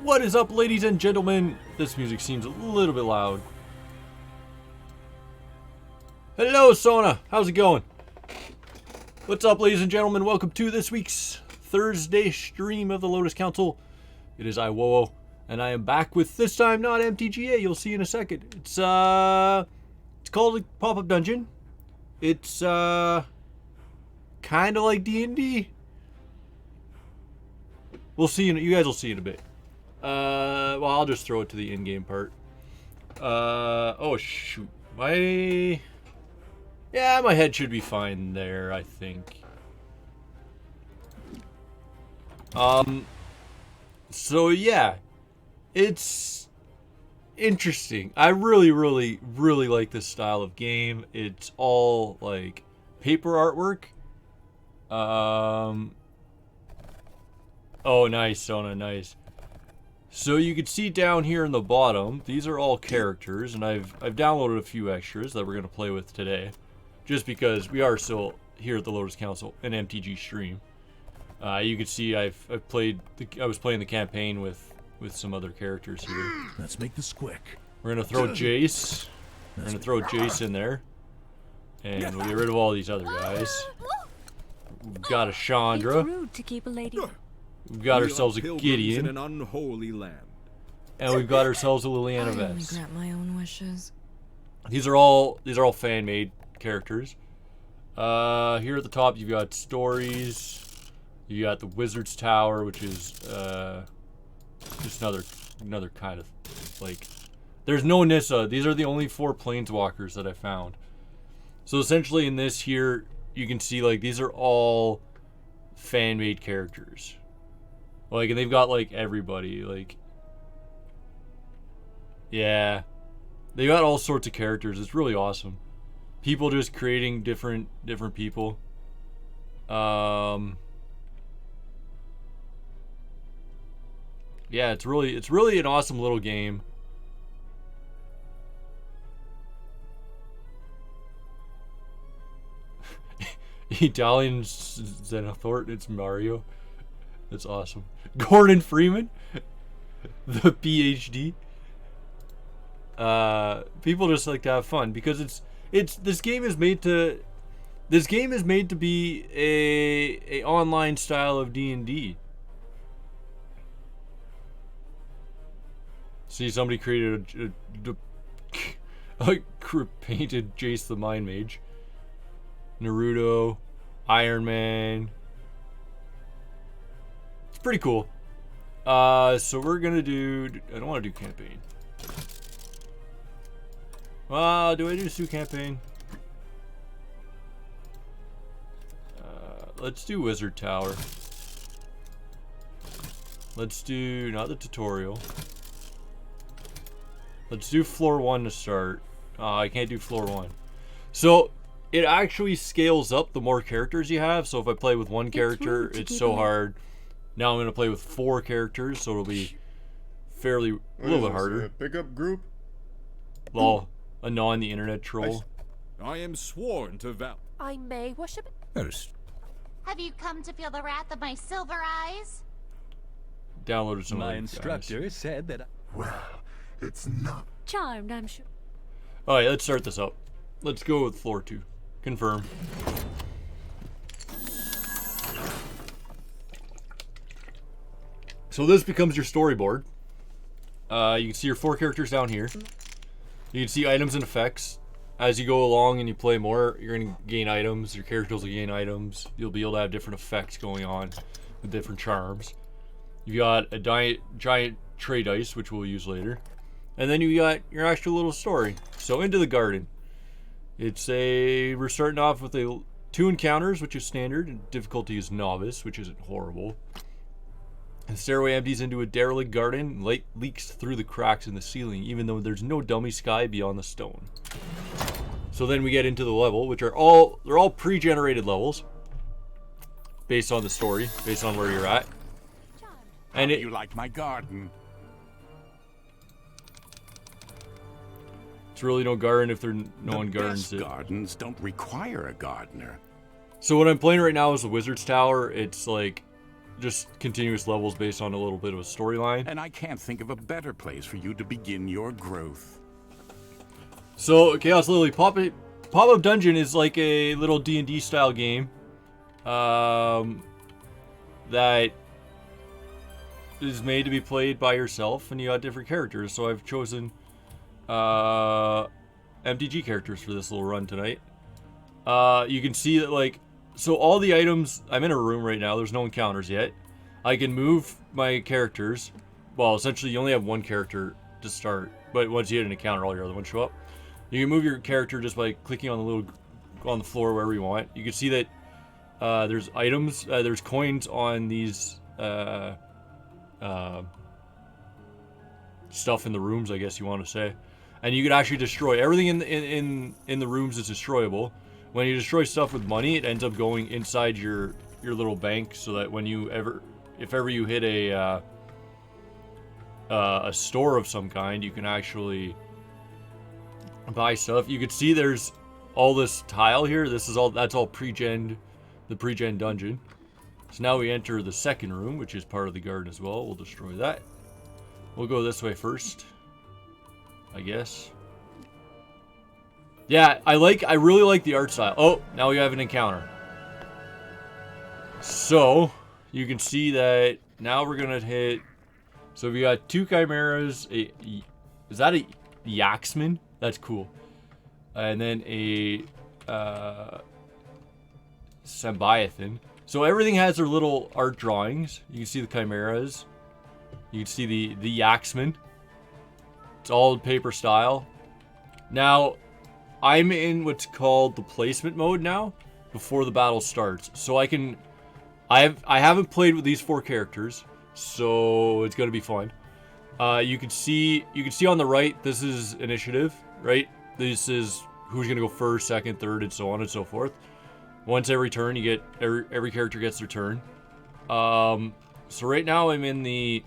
What is up, ladies and gentlemen? This music seems a little bit loud. Hello, Sona. How's it going? What's up, ladies and gentlemen? Welcome to this week's Thursday stream of the Lotus Council. It is iWowo, and I am back with, this time, not MTGA. You'll see in a second. It's called a pop-up dungeon. It's kind of like D&D. We'll see. You guys will see in a bit. Well, I'll just throw it to the in-game part. Oh shoot, my head should be fine there, I think. So yeah, it's interesting. I really like this style of game. It's all like paper artwork. Oh, nice, Sona, nice. So you can see down here in the bottom, these are all characters, and I've downloaded a few extras that we're going to play with today, just because we are still here at the Lotus Council, an MTG stream. You can see I was playing the campaign with some other characters here. Let's make this quick. We're going to throw Jace. We're going to throw Jace in there, and we'll get rid of all these other guys. We've got a Chandra. It's rude to keep a lady. We've got ourselves a Gideon. In an unholy land. And we've got ourselves a Liliana I only Vess. grant my own wishes. These are all fan-made characters. Here at the top, you've got stories. You got the Wizard's Tower, which is just another kind of like. There's no Nissa. These are the only 4 planeswalkers that I found. So essentially, in this here, you can see like these are all fan-made characters. Like, and they've got like everybody, like, yeah, they got all sorts of characters. It's really awesome. People just creating different people. Yeah, it's really an awesome little game. Italian Xenothort, it's Mario. That's awesome. Gordon Freeman, the PhD. People just like to have fun because this game is made to be a online style of D&D. See, somebody created a painted Jace the Mind Mage, Naruto, Iron Man. It's pretty cool. So we're gonna do. I don't want to do campaign. Do I just do campaign? Let's do Wizard Tower. Let's do not the tutorial. Let's do floor 1 to start. I can't do floor 1. So it actually scales up the more characters you have. So if I play with one character, it's so hard. Now I'm going to play with 4 characters, so it'll be a little bit harder. Pickup group? Lol. Anon the internet troll. I am sworn to vow. I may worship it. Have you come to feel the wrath of my silver eyes? Downloaded some My of these instructor guys. said that. Well, it's not. Charmed, I'm sure. Alright, let's start this up. Let's go with floor 2. Confirm. So this becomes your storyboard. You can see your 4 characters down here. You can see items and effects. As you go along and you play more, you're going to gain items. Your characters will gain items. You'll be able to have different effects going on with different charms. You've got a giant tray dice, which we'll use later. And then you got your actual little story. So into the garden. We're starting off with 2 encounters, which is standard, and difficulty is novice, which isn't horrible. The stairway empties into a derelict garden. Light leaks through the cracks in the ceiling, even though there's no dummy sky beyond the stone. So then we get into the level, which they're all pre-generated levels, based on the story, based on where you're at. And You liked my garden. it's really no garden if no one gardens it. Gardens don't require a gardener. So what I'm playing right now is the Wizard's Tower. It's like just continuous levels based on a little bit of a storyline. And I can't think of a better place for you to begin your growth. So Chaos Lily Pop-Up Dungeon is like a little D&D style game that is made to be played by yourself, and you got different characters. So I've chosen MTG characters for this little run tonight. You can see that, like, so all the items, I'm in a room right now, there's no encounters yet. I can move my characters. Well, essentially you only have one character to start, but once you hit an encounter, all your other ones show up. You can move your character just by clicking on the floor wherever you want. You can see that there's items, there's coins on these stuff in the rooms, I guess you want to say. And you can actually destroy everything in the rooms is destroyable. When you destroy stuff with money, it ends up going inside your little bank, so that when you if ever you hit a store of some kind, you can actually buy stuff. You can see there's all this tile here. That's all the pre-gen dungeon. So now we enter the second room, which is part of the garden as well. We'll destroy that. We'll go this way first, I guess. Yeah, I really like the art style. Oh, now we have an encounter. So, you can see that now we're gonna hit. So we got 2 chimeras. Is that a Yaxman? That's cool. And then a Sambiathan. So everything has their little art drawings. You can see the chimeras. You can see the Yaxman. It's all paper style. Now, I'm in what's called the placement mode now, before the battle starts. So I haven't played with these 4 characters, so it's gonna be fun. You can see on the right, this is initiative, right? This is who's gonna go first, second, third, and so on and so forth. Once every turn, you get every character gets their turn. So right now I'm in the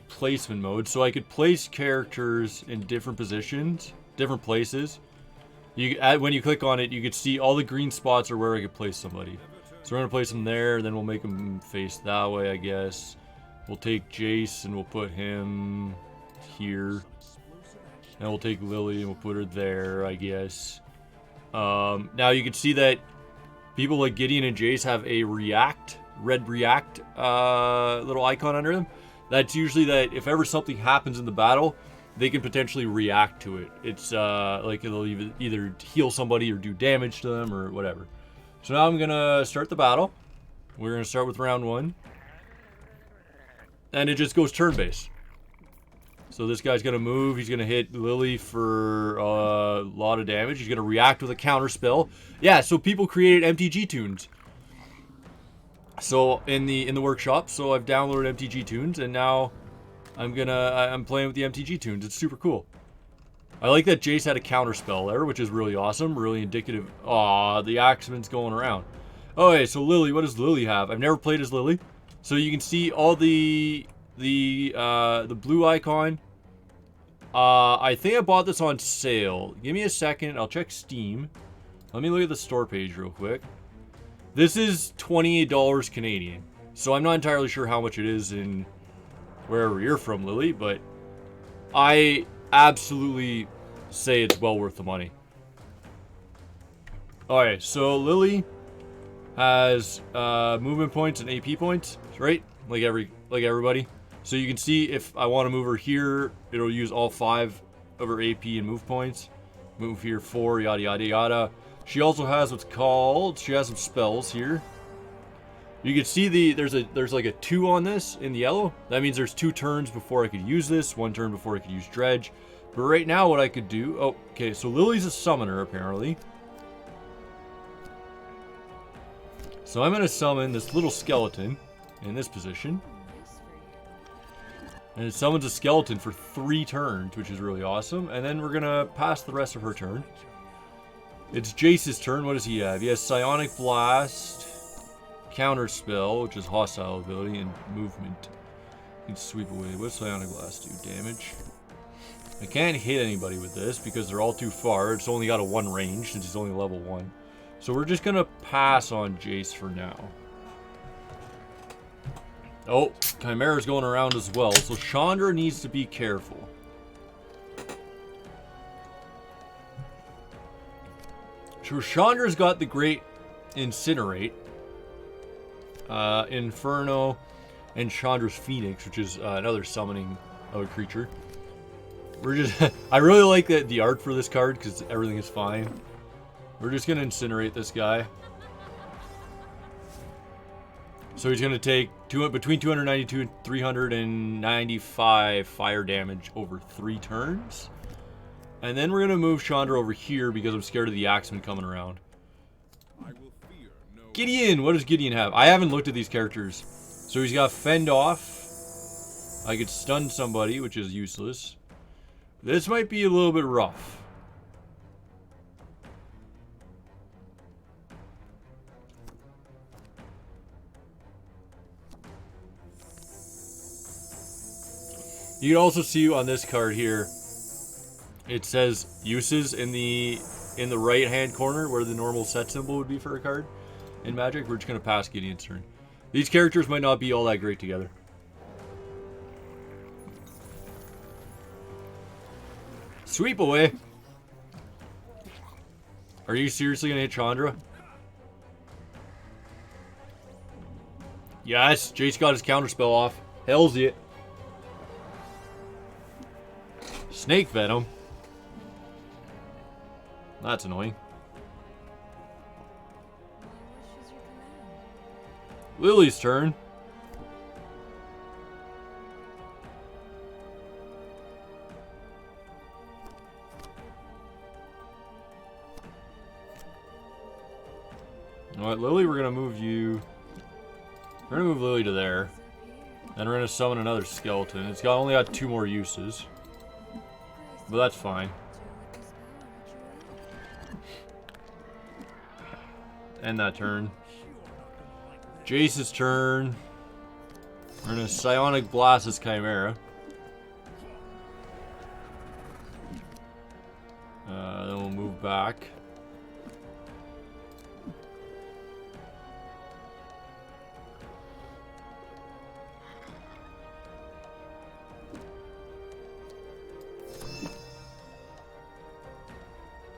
placement mode, so I could place characters in different positions, different places. When you click on it, you can see all the green spots are where I could place somebody. So we're gonna place them there, then we'll make them face that way, I guess. We'll take Jace and we'll put him here. And we'll take Lily and we'll put her there, I guess. Now you can see that people like Gideon and Jace have a red react little icon under them. That's usually that if ever something happens in the battle, they can potentially react to it. It's like it'll either heal somebody or do damage to them or whatever. So now I'm gonna start the battle. We're gonna start with round 1. And it just goes turn-based. So this guy's gonna move, he's gonna hit Lily for a lot of damage. He's gonna react with a counter spell. Yeah, so people created MTG tunes. So in the workshop, so I've downloaded MTG tunes, and now I'm playing with the MTG tunes. It's super cool. I like that Jace had a counter spell there, which is really awesome, really indicative. Aw, the Axeman's going around. Okay, so Lily, what does Lily have? I've never played as Lily, so you can see all the blue icon. I think I bought this on sale. Give me a second. I'll check Steam. Let me look at the store page real quick. This is $28 Canadian. So I'm not entirely sure how much it is in wherever you're from, Lily, but I absolutely say it's well worth the money. Alright, so Lily has movement points and AP points, right? Like everybody. So you can see if I want to move her here, it'll use all 5 of her AP and move points. Move here 4, yada yada yada. She also has she has some spells here. You can see there's like a 2 on this in the yellow. That means there's 2 turns before I could use this, 1 turn before I could use Dredge. But right now what I could do, oh, okay, so Lily's a summoner apparently. So I'm gonna summon this little skeleton in this position. And it summons a skeleton for 3 turns, which is really awesome. And then we're gonna pass the rest of her turn. It's Jace's turn. What does he have? He has Psionic Blast, Counter Spell, which is hostile ability, and movement. You can sweep away. What does Psionic Blast do? Damage. I can't hit anybody with this because they're all too far. It's only got a 1 range since he's only level 1. So we're just gonna pass on Jace for now. Oh, Chimera's going around as well, so Chandra needs to be careful. So Chandra's got the great Incinerate, Inferno, and Chandra's Phoenix, which is another summoning of a creature. We're just I really like the art for this card because everything is fine. We're just gonna Incinerate this guy. So he's gonna take between 292 and 395 fire damage over 3 turns. And then we're gonna move Chandra over here because I'm scared of the Axeman coming around. I will fear no. Gideon! What does Gideon have? I haven't looked at these characters. So he's got Fend Off. I could stun somebody, which is useless. This might be a little bit rough. You can also see on this card here, it says uses in the right hand corner where the normal set symbol would be for a card. In Magic, we're just going to pass Gideon's turn. These characters might not be all that great together. Sweep away. Are you seriously going to hit Chandra? Yes, Jace got his counterspell off. Hells yeah. Snake Venom. That's annoying. Lily's turn. Alright, Lily, we're gonna move you. We're gonna move Lily to there. Then we're gonna summon another skeleton. It's only got 2 more uses. But that's fine. End that turn. Jace's turn. We're gonna Psionic Blast this Chimera. Then we'll move back.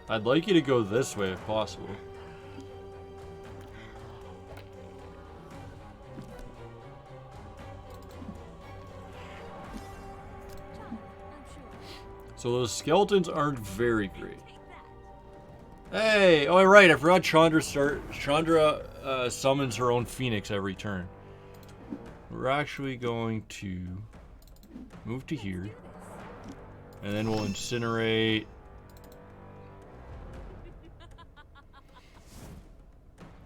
I'd like you to go this way if possible. So those skeletons aren't very great. Hey! Oh, right, I forgot Chandra summons her own Phoenix every turn. We're actually going to move to here. And then we'll Incinerate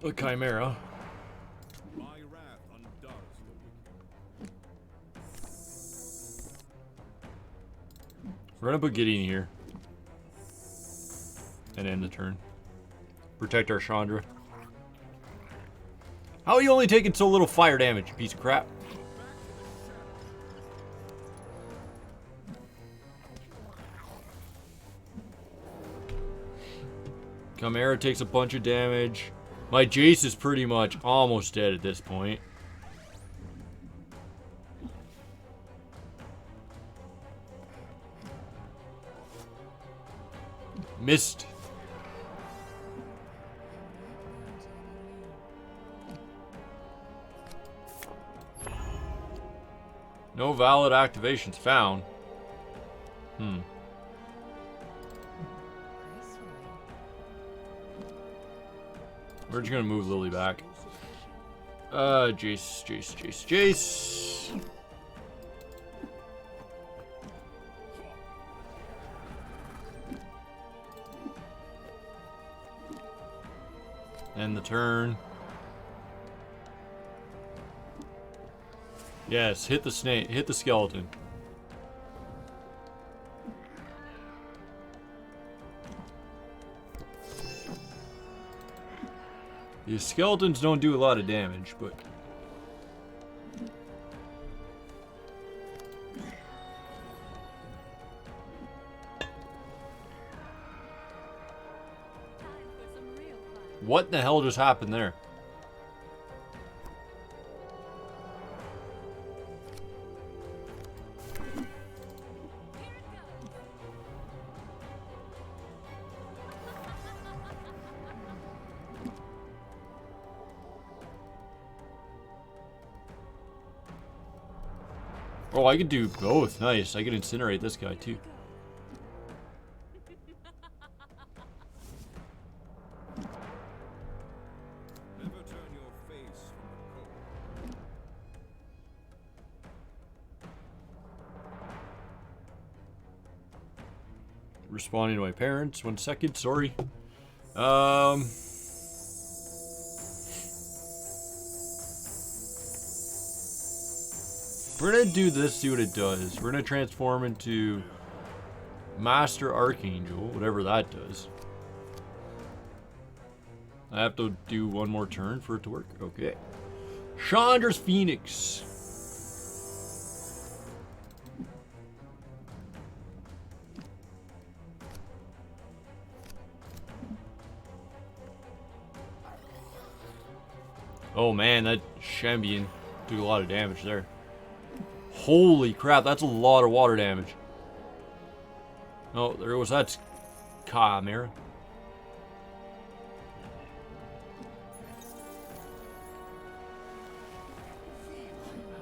the Chimera. My wrath undoes the wicked. We're gonna put Gideon here. And end the turn. Protect our Chandra. How are you only taking so little fire damage, you piece of crap? Chimera takes a bunch of damage. My Jace is pretty much almost dead at this point. Missed. No valid activations found. We're just gonna move Lily back. Jace. End the turn. Yes, hit the snake, hit the skeleton. The skeletons don't do a lot of damage, but What the hell just happened there? Oh, I could do both. Nice. I could incinerate this guy too. Never turn your face from the cold. Responding to my parents. 1 second. Sorry. We're gonna do this, see what it does. We're gonna transform into Master Archangel, whatever that does. I have to do one more turn for it to work. Okay. Chandra's Phoenix. Oh man, that Shambian took a lot of damage there. Holy crap, that's a lot of water damage. Oh, there was that Chimera.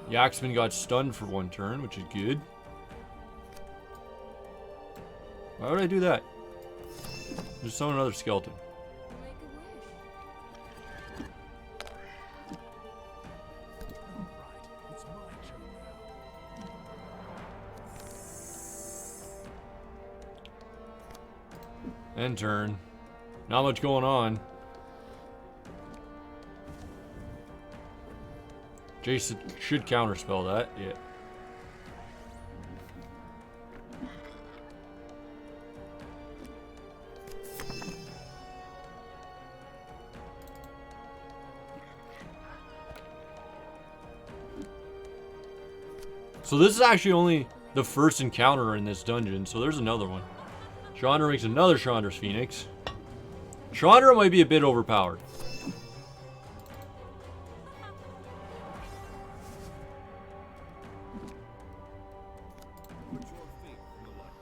Yaxman got stunned for 1 turn, which is good. Why would I do that? Just summon another skeleton. End turn. Not much going on. Jason should counterspell that, yeah. So this is actually only the first encounter in this dungeon, so there's another one. Chandra makes another Chandra's Phoenix. Chandra might be a bit overpowered. Put your faith in the light.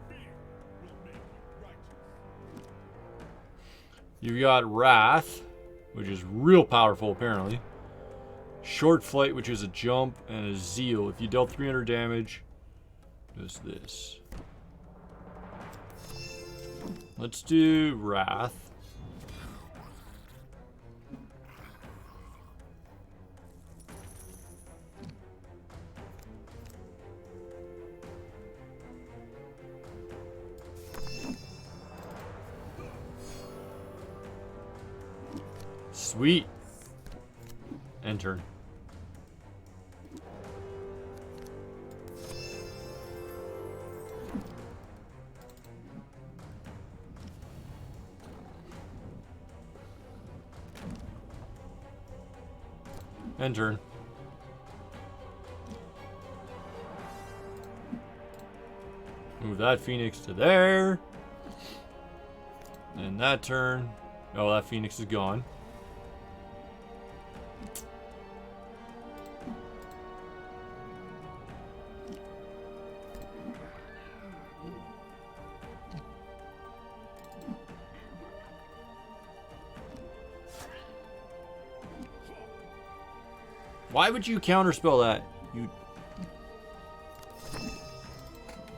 Fear will make you righteous. You've got Wrath, which is real powerful apparently. Short Flight, which is a jump, and a Zeal. If you dealt 300 damage, does this. Let's do Wrath. Sweet. Enter. Enter. Move that Phoenix to there. And that turn. Oh, that Phoenix is gone. Why would you counterspell that? You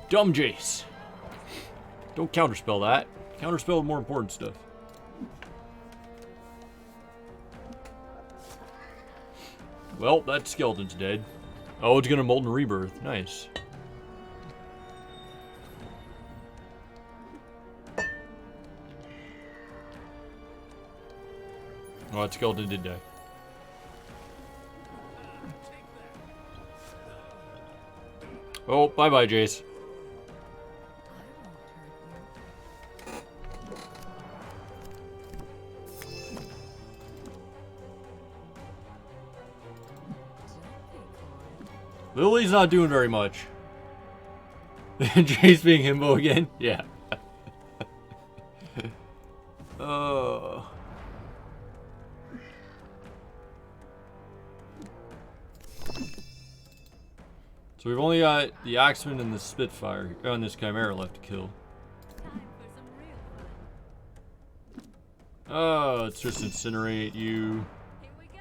dumb Jace. Don't counterspell that. Counterspell more important stuff. Well, that skeleton's dead. Oh, it's gonna Molten Rebirth. Nice. Oh, that skeleton did die. Oh, bye-bye, Jace. Lily's not doing very much. Jace being himbo again? Yeah. So we've only got the Axeman and the Spitfire and this Chimera left to kill. Oh, let's just incinerate you. Here we go.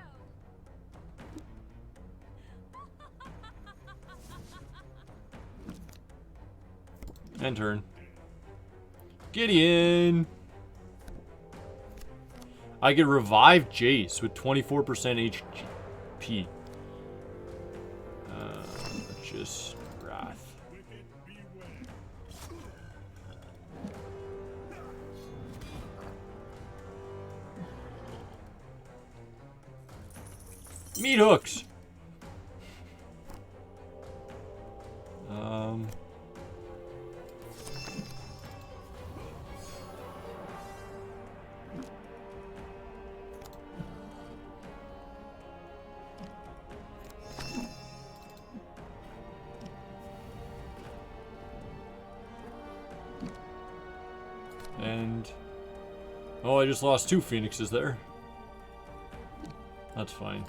And turn. Gideon! I could revive Jace with 24% HP. Just Wrath. Meat hooks! And oh, I just lost 2 Phoenixes there. That's fine.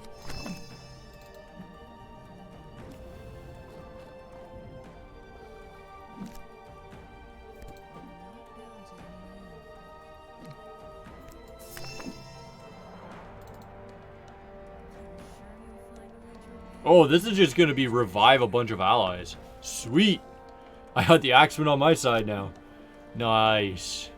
Oh, this is just gonna be revive a bunch of allies. Sweet! I got the Axeman on my side now. Nice.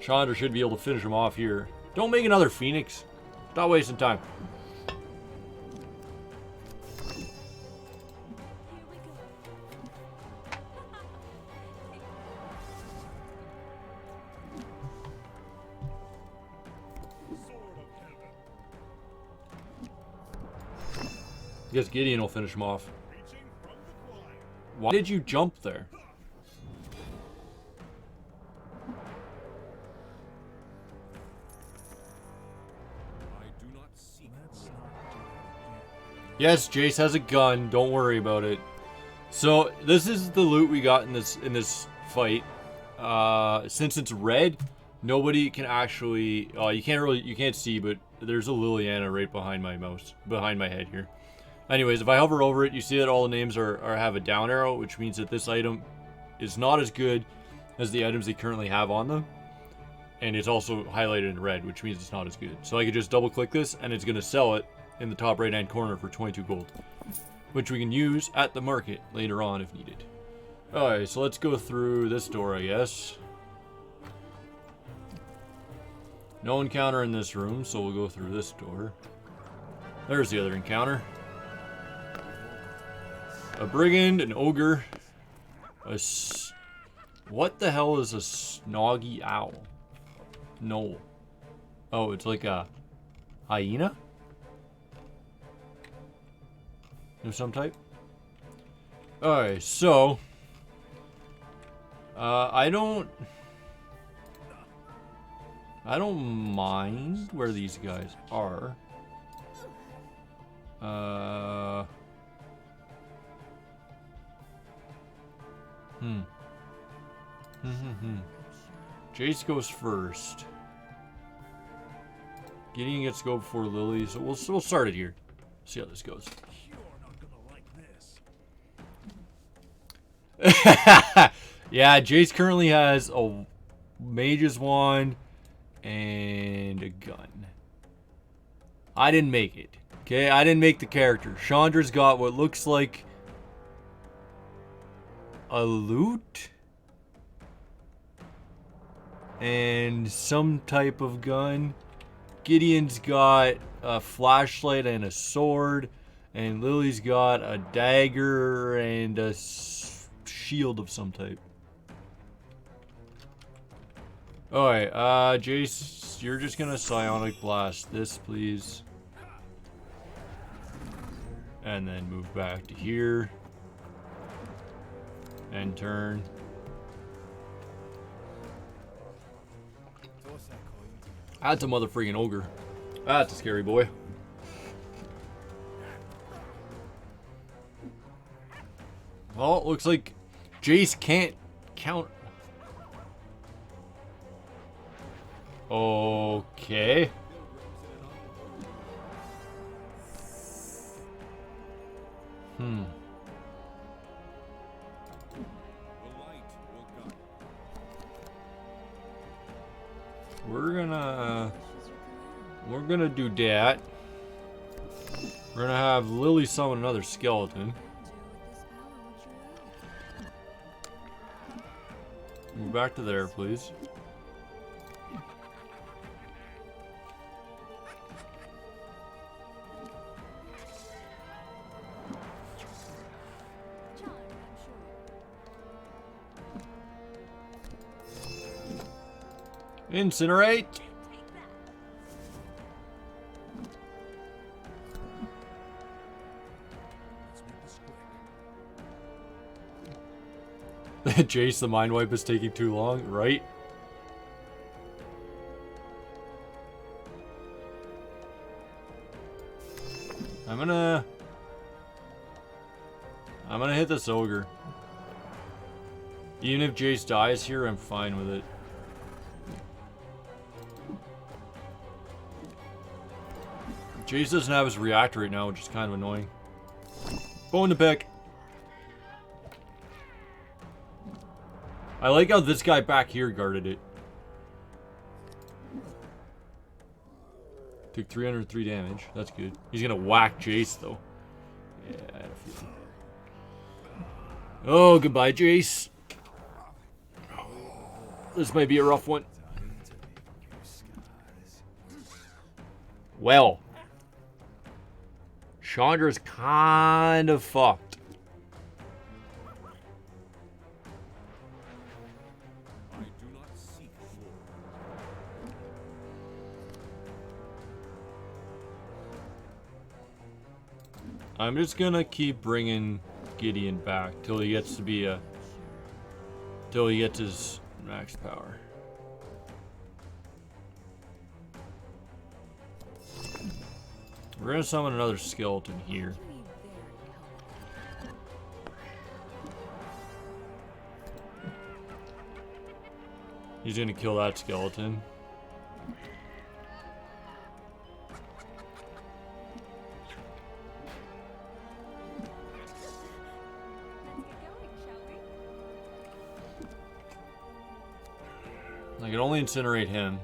Chandra should be able to finish him off here. Don't make another Phoenix. Stop wasting time. I guess Gideon will finish him off. Why did you jump there? I do not see Yes, Jace has a gun. Don't worry about it. So this is the loot we got in this fight. Since it's red, nobody can actually. You can't see, but there's a Liliana right behind my mouse, behind my head here. Anyways, if I hover over it, you see that all the names have a down arrow, which means that this item is not as good as the items they currently have on them. And it's also highlighted in red, which means it's not as good. So I could just double click this and it's going to sell it in the top right hand corner for 22 gold. Which we can use at the market later on if needed. Alright, so let's go through this door, I guess. No encounter in this room, so we'll go through this door. There's the other encounter. A brigand, an ogre, what the hell is a snoggy owl? No. Oh, it's like a hyena? Of some type? Alright, so I don't mind where these guys are. Jace goes first. Gideon gets to go before Lily, so we'll start it here. See how this goes. You're not gonna like this. Yeah, Jace currently has a mage's wand and a gun. I didn't make it. Okay, I didn't make the character. Chandra's got what looks like a lute and some type of gun. Gideon's got a flashlight and a sword, and Lily's got a dagger and a shield of some type. Alright, Jace, you're just gonna psionic blast this, please. And then move back to here. And turn. That's a mother freaking ogre. That's a scary boy. Well, it looks like Jace can't count. Okay. Hmm. The light will guide. We're gonna do that. We're gonna have Lily summon another skeleton. Move back to there, please. Incinerate! Jace, the mind wipe is taking too long, right? I'm gonna hit this ogre. Even if Jace dies here, I'm fine with it. Jace doesn't have his reactor right now, which is kind of annoying. Bone to pick. I like how this guy back here guarded it. Took 303 damage. That's good. He's gonna whack Jace though. Yeah, I had a feeling. Oh, goodbye, Jace. This might be a rough one. Well, Chandra's kind of fucked. I do not seek war. I'm just gonna keep bringing Gideon back till he gets to be till he gets his max power. We're gonna summon another skeleton here. He's gonna kill that skeleton. I can only incinerate him.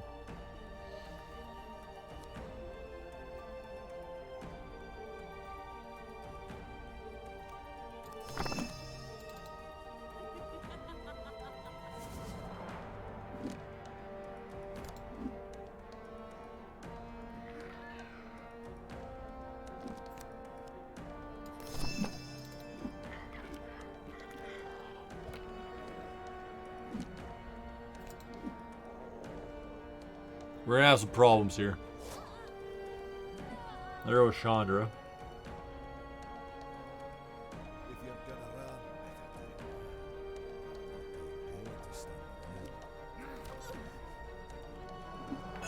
We're gonna have some problems here. There goes Chandra. If you're gonna run,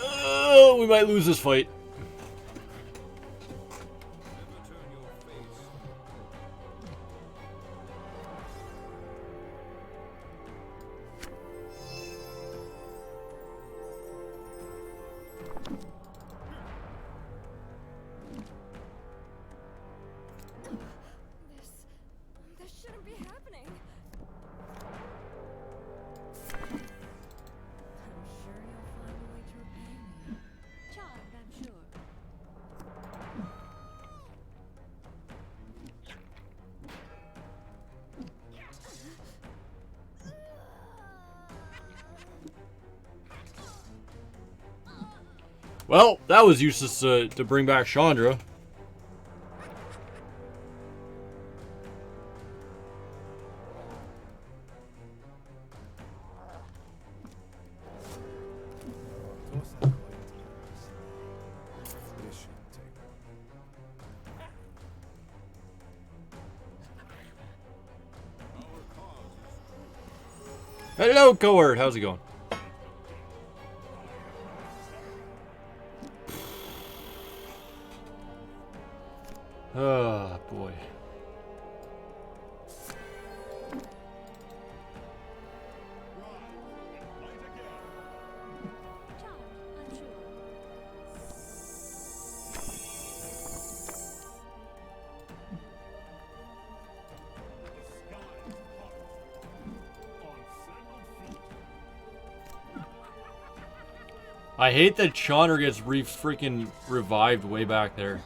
Oh, we might lose this fight. never turn your face. This shouldn't be happening. I'm sure you'll find a way to repay me. Charmed, I'm sure. Well, that was useless to bring back Chandra. Hello, Cohort. How's it going? Oh boy. Charmed, I'm sure. I hate that Chandra gets freaking revived way back there.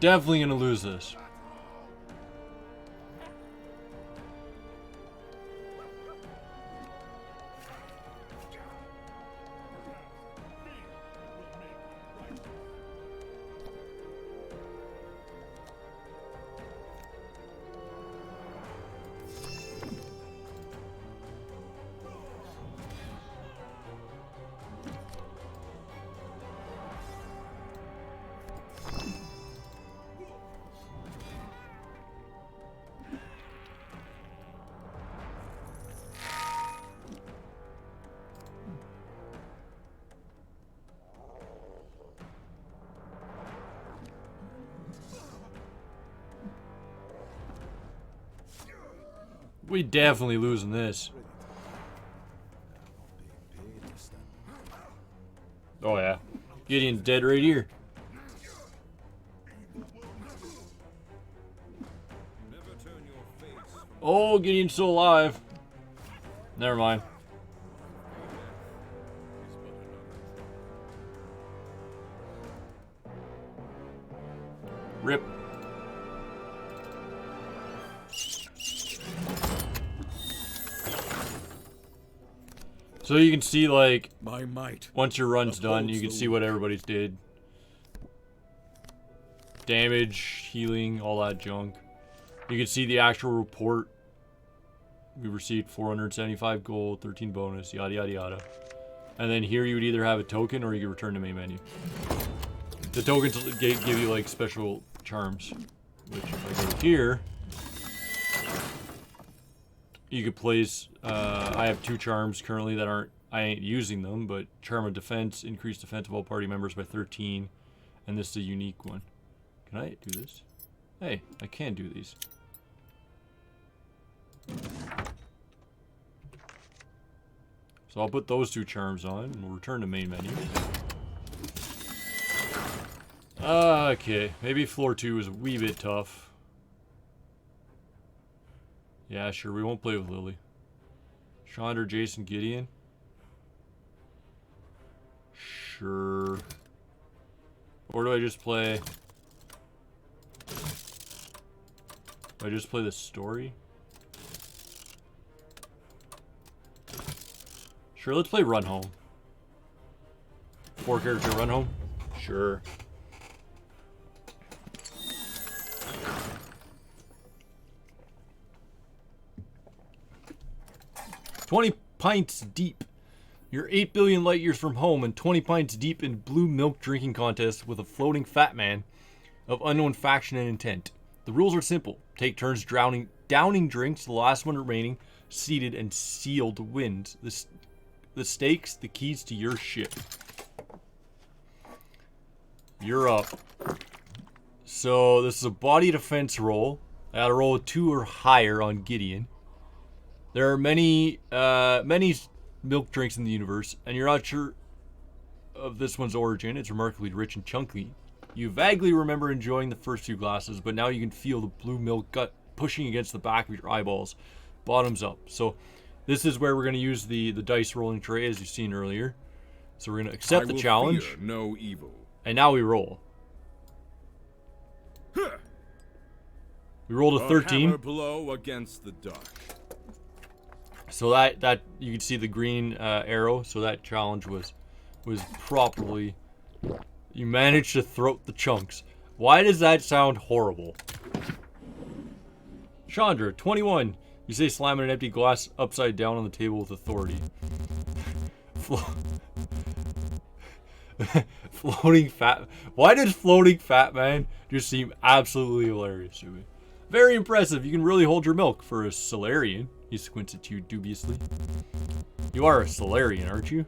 Definitely gonna lose this. We definitely losing this. Oh yeah. Gideon's dead right here. Never turn your face from Oh, Gideon's still alive. Never mind. Rip. So you can see, like, My might. once your run's done, you can Upholds see the what everybody's did. Damage, healing, all that junk. You can see the actual report. We received 475 gold, 13 bonus, yada yada yada. And then here you would either have a token or you could return to main menu. The tokens give you like special charms. Which if I go here, you could place, I have 2 charms currently that I ain't using them, but Charm of Defense, increase defense of all party members by 13. And this is a unique one. Can I do this? Hey, I can do these. So I'll put those 2 charms on, and we'll return to main menu. Okay, maybe floor 2 is a wee bit tough. Yeah, sure, we won't play with Lily. Chandra, Jason, Gideon. Sure. Or do I just play... Do I just play the story? Sure, let's play Run Home. 4 character Run Home? Sure. "20 pints deep. You're 8 billion light years from home and 20 pints deep in blue milk drinking contest with a floating fat man of unknown faction and intent. The rules are simple. Take turns downing drinks, the last one remaining, seated and sealed wins. The stakes, the keys to your ship." You're up. So this is a body defense roll. I got to roll a 2 or higher on Gideon. There are many milk drinks in the universe, and you're not sure of this one's origin. It's remarkably rich and chunky. You vaguely remember enjoying the first 2 glasses, but now you can feel the blue milk gut pushing against the back of your eyeballs, bottoms up. So this is where we're going to use the dice rolling tray, as you've seen earlier. So we're going to accept the challenge, fear no evil. and now we roll. We rolled a 13. hammer blow against the dark. So that you can see the green arrow. So that challenge was properly. You managed to throat the chunks. Why does that sound horrible? Chandra, 21. You say slamming an empty glass upside down on the table with authority. Floating fat. Why does floating fat man just seem absolutely hilarious to me? Very impressive. You can really hold your milk for a Solarian. He squints at you dubiously. You are a Solarian, aren't you?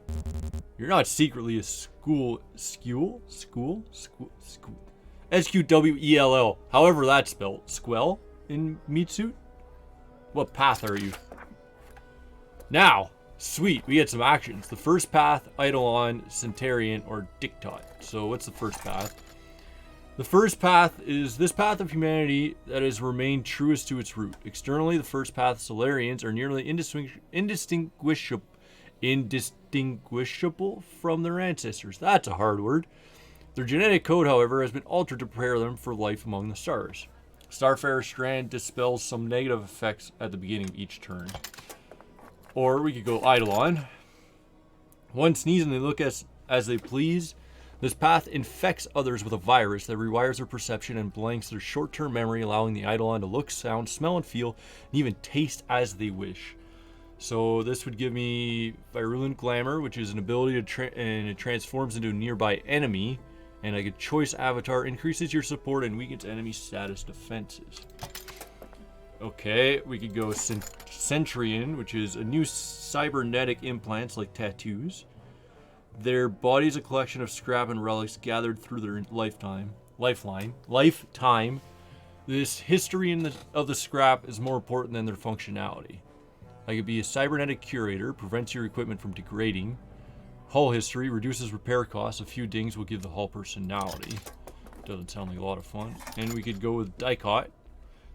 You're not secretly a school. SQWELL. However that's spelled. Squell in meat suit? What path are you? Now, sweet, we get some actions. The first path, Eidolon, Centurion, or Dictot. So what's the first path? The first path is this path of humanity that has remained truest to its root. Externally, the first path Solarians are nearly indistinguishable from their ancestors. That's a hard word. Their genetic code, however, has been altered to prepare them for life among the stars. Starfarer Strand dispels some negative effects at the beginning of each turn. Or we could go Eidolon. One sneeze and they look as they please. This path infects others with a virus that rewires their perception and blanks their short-term memory, allowing the Eidolon to look, sound, smell, and feel, and even taste as they wish. So this would give me Virulent Glamour, which is an ability and it transforms into a nearby enemy. And like a choice avatar, increases your support and weakens enemy status defenses. Okay, we could go Centurion, which is a new cybernetic implants like tattoos. Their body is a collection of scrap and relics gathered through their lifetime. This history of the scrap is more important than their functionality. I could be a cybernetic curator, prevents your equipment from degrading. Hull history reduces repair costs. A few dings will give the hull personality. Doesn't sound like a lot of fun. And we could go with Dicot.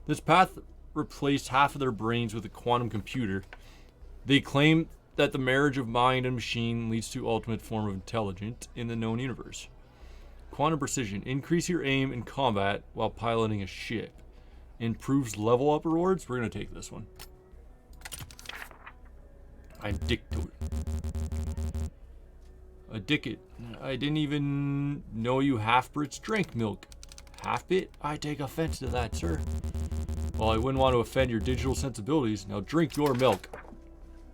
This path replaced half of their brains with a quantum computer. They claim that the marriage of mind and machine leads to ultimate form of intelligence in the known universe. Quantum precision. Increase your aim in combat while piloting a ship. Improves level up rewards. We're going to take this one. I'm Dictot. A Dickit. I didn't even know you half-Brits drank milk. Half-bit? I take offense to that, sir. Well, I wouldn't want to offend your digital sensibilities. Now drink your milk.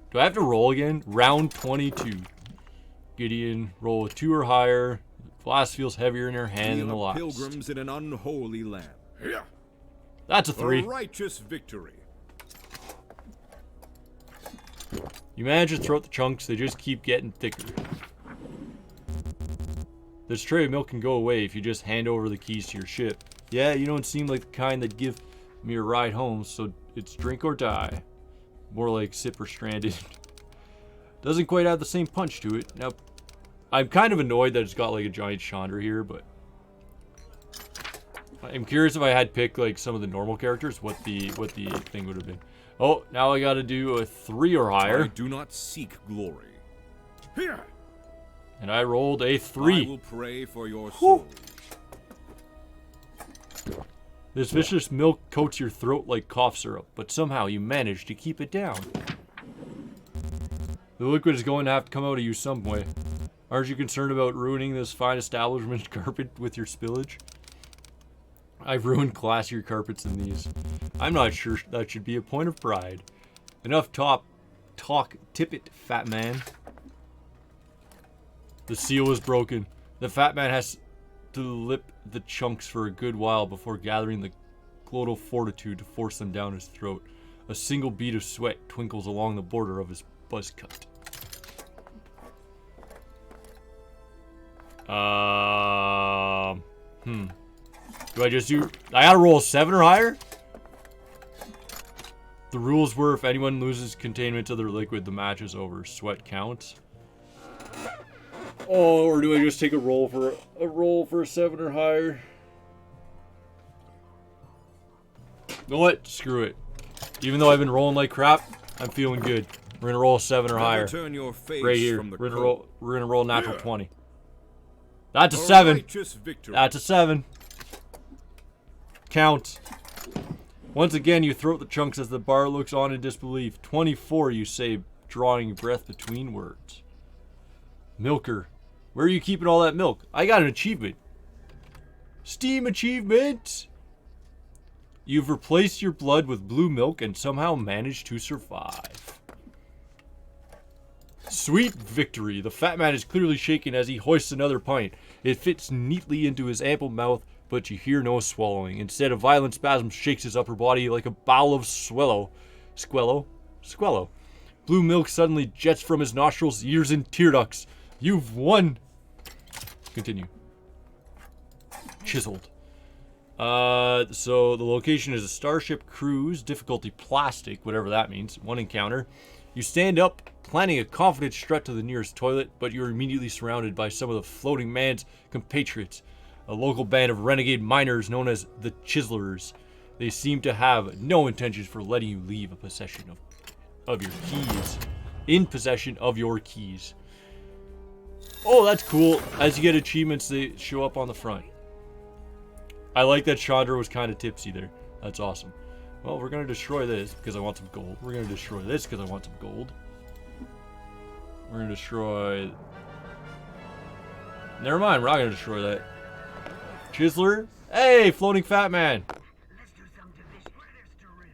Do I have to roll again? Round 22. Gideon, roll a 2 or higher. The glass feels heavier in your hand than the last. Pilgrims in an unholy land. Here. That's a 3. A righteous victory. You manage to throw out the chunks, they just keep getting thicker. This tray of milk can go away if you just hand over the keys to your ship. Yeah, you don't seem like the kind that'd give me a ride home, so it's drink or die. More like sip or stranded. Doesn't quite have the same punch to it. Now, I'm kind of annoyed that it's got like a giant Chandra here, but I'm curious if I had picked like some of the normal characters, what the thing would have been. Oh, now I gotta do a 3 or higher. I do not seek glory. Here. And I rolled a 3. I will pray for your soul. This vicious milk coats your throat like cough syrup, but somehow you manage to keep it down. The liquid is going to have to come out of you some way. Aren't you concerned about ruining this fine establishment carpet with your spillage? I've ruined classier carpets than these. I'm not sure that should be a point of pride. Enough talk, tip it, fat man. The seal is broken. The fat man has to lip the chunks for a good while before gathering the glottal fortitude to force them down his throat. A single bead of sweat twinkles along the border of his buzz cut. Do I just do... I gotta roll a 7 or higher? The rules were if anyone loses containment of their liquid, the match is over. Sweat counts. Oh, or do I just take a roll for a 7 or higher? You know what? Screw it. Even though I've been rolling like crap, I'm feeling good. We're gonna roll a 7 or higher. Turn your face Right here. from the We're cold. gonna roll natural 20. That's a 7. Righteous victory. That's a 7. Count. Once again, you throw out the chunks as the bar looks on in disbelief. 24, you say, drawing breath between words. Milker. Where are you keeping all that milk? I got an achievement. Steam achievement! You've replaced your blood with blue milk and somehow managed to survive. Sweet victory. The fat man is clearly shaken as he hoists another pint. It fits neatly into his ample mouth, but you hear no swallowing. Instead, a violent spasm shakes his upper body like a bowl of swallow. Squello. Blue milk suddenly jets from his nostrils, ears, and tear ducts. You've won. Continue. Chiseled. So the location is a Starship Cruise, difficulty plastic, whatever that means. One encounter. You stand up, planning a confident strut to the nearest toilet, but you're immediately surrounded by some of the floating man's compatriots, a local band of renegade miners known as the Chiselers. They seem to have no intentions for letting you leave in possession of your keys. Oh, that's cool. As you get achievements, they show up on the front. I like that Chandra was kind of tipsy there. That's awesome. Well, we're going to destroy this because I want some gold. We're going to destroy this because I want some gold. We're going to destroy... Never mind, we're not going to destroy that. Chiseler? Hey, floating fat man.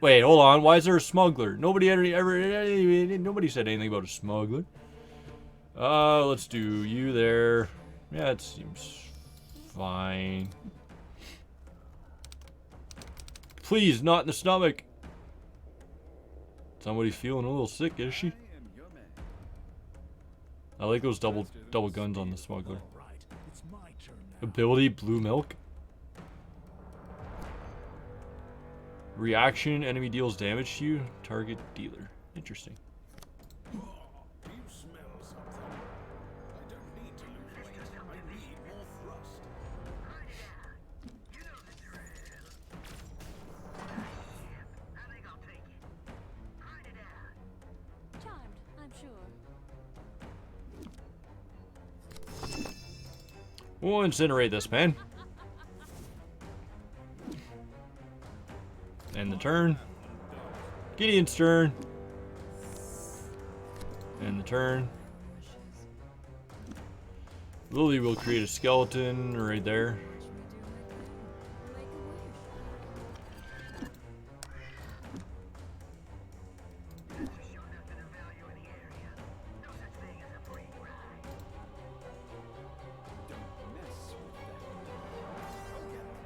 Wait, hold on. Why is there a smuggler? Nobody said anything about a smuggler. Let's do you there. Yeah, it seems fine. Please, not in the stomach. Somebody's feeling a little sick, is she? I like those double guns on the smuggler. Ability, blue milk. Reaction, enemy deals damage to you. Target dealer. Interesting. Do you smell something? I don't need to lose weight. I need more thrust. Charmed, I'm sure. We'll incinerate this man. End the turn. Gideon's turn. End the turn. Lily will create a skeleton right there. Make a wish. Don't mess with them. Go get it.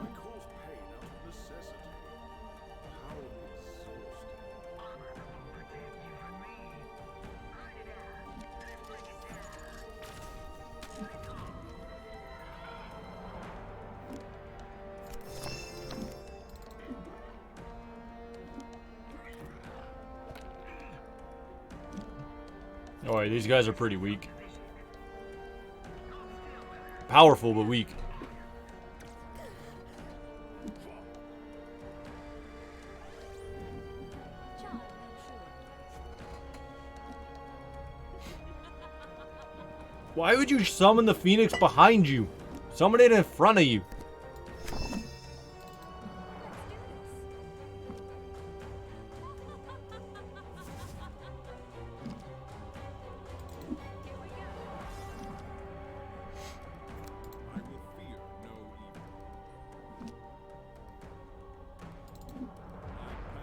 I cause pain out of necessity. How exhausting. Alright, these guys are pretty weak. Powerful, but weak. Charmed, I'm sure. Why would you summon the Phoenix behind you? Summon it in front of you. I will fear no evil. My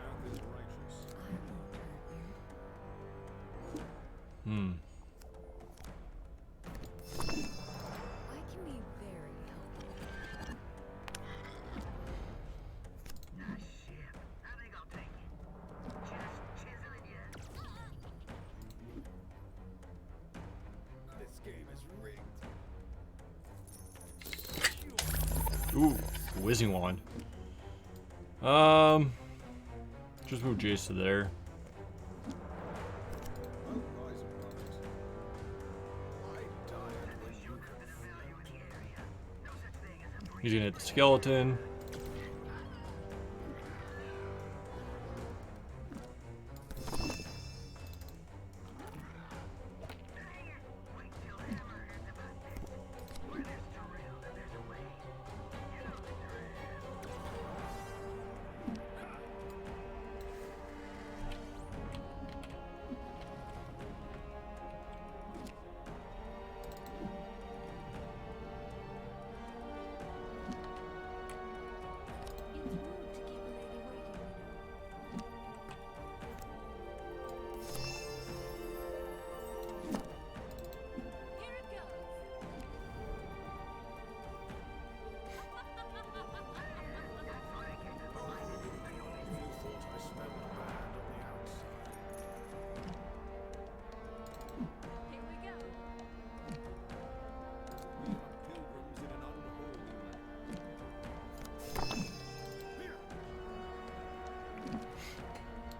path is righteous. I can be very helpful. This game is rigged. Ooh, whizzing wand. Just move Jace to there. I'll rise above it. I died when you He's gonna hit the skeleton.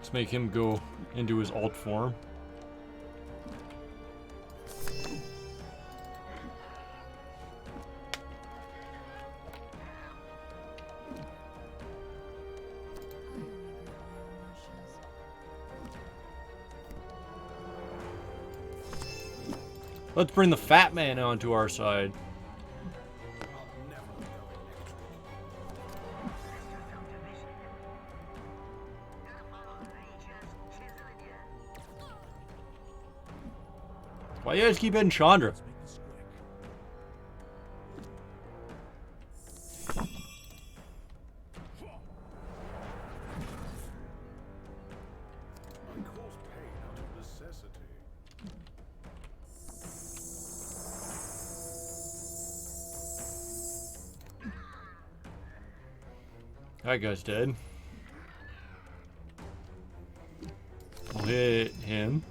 Let's make him go into his alt form. Let's bring the fat man onto our side. Why you guys keep hitting Chandra? I cause pain out of necessity. That guy's dead. I'll hit him.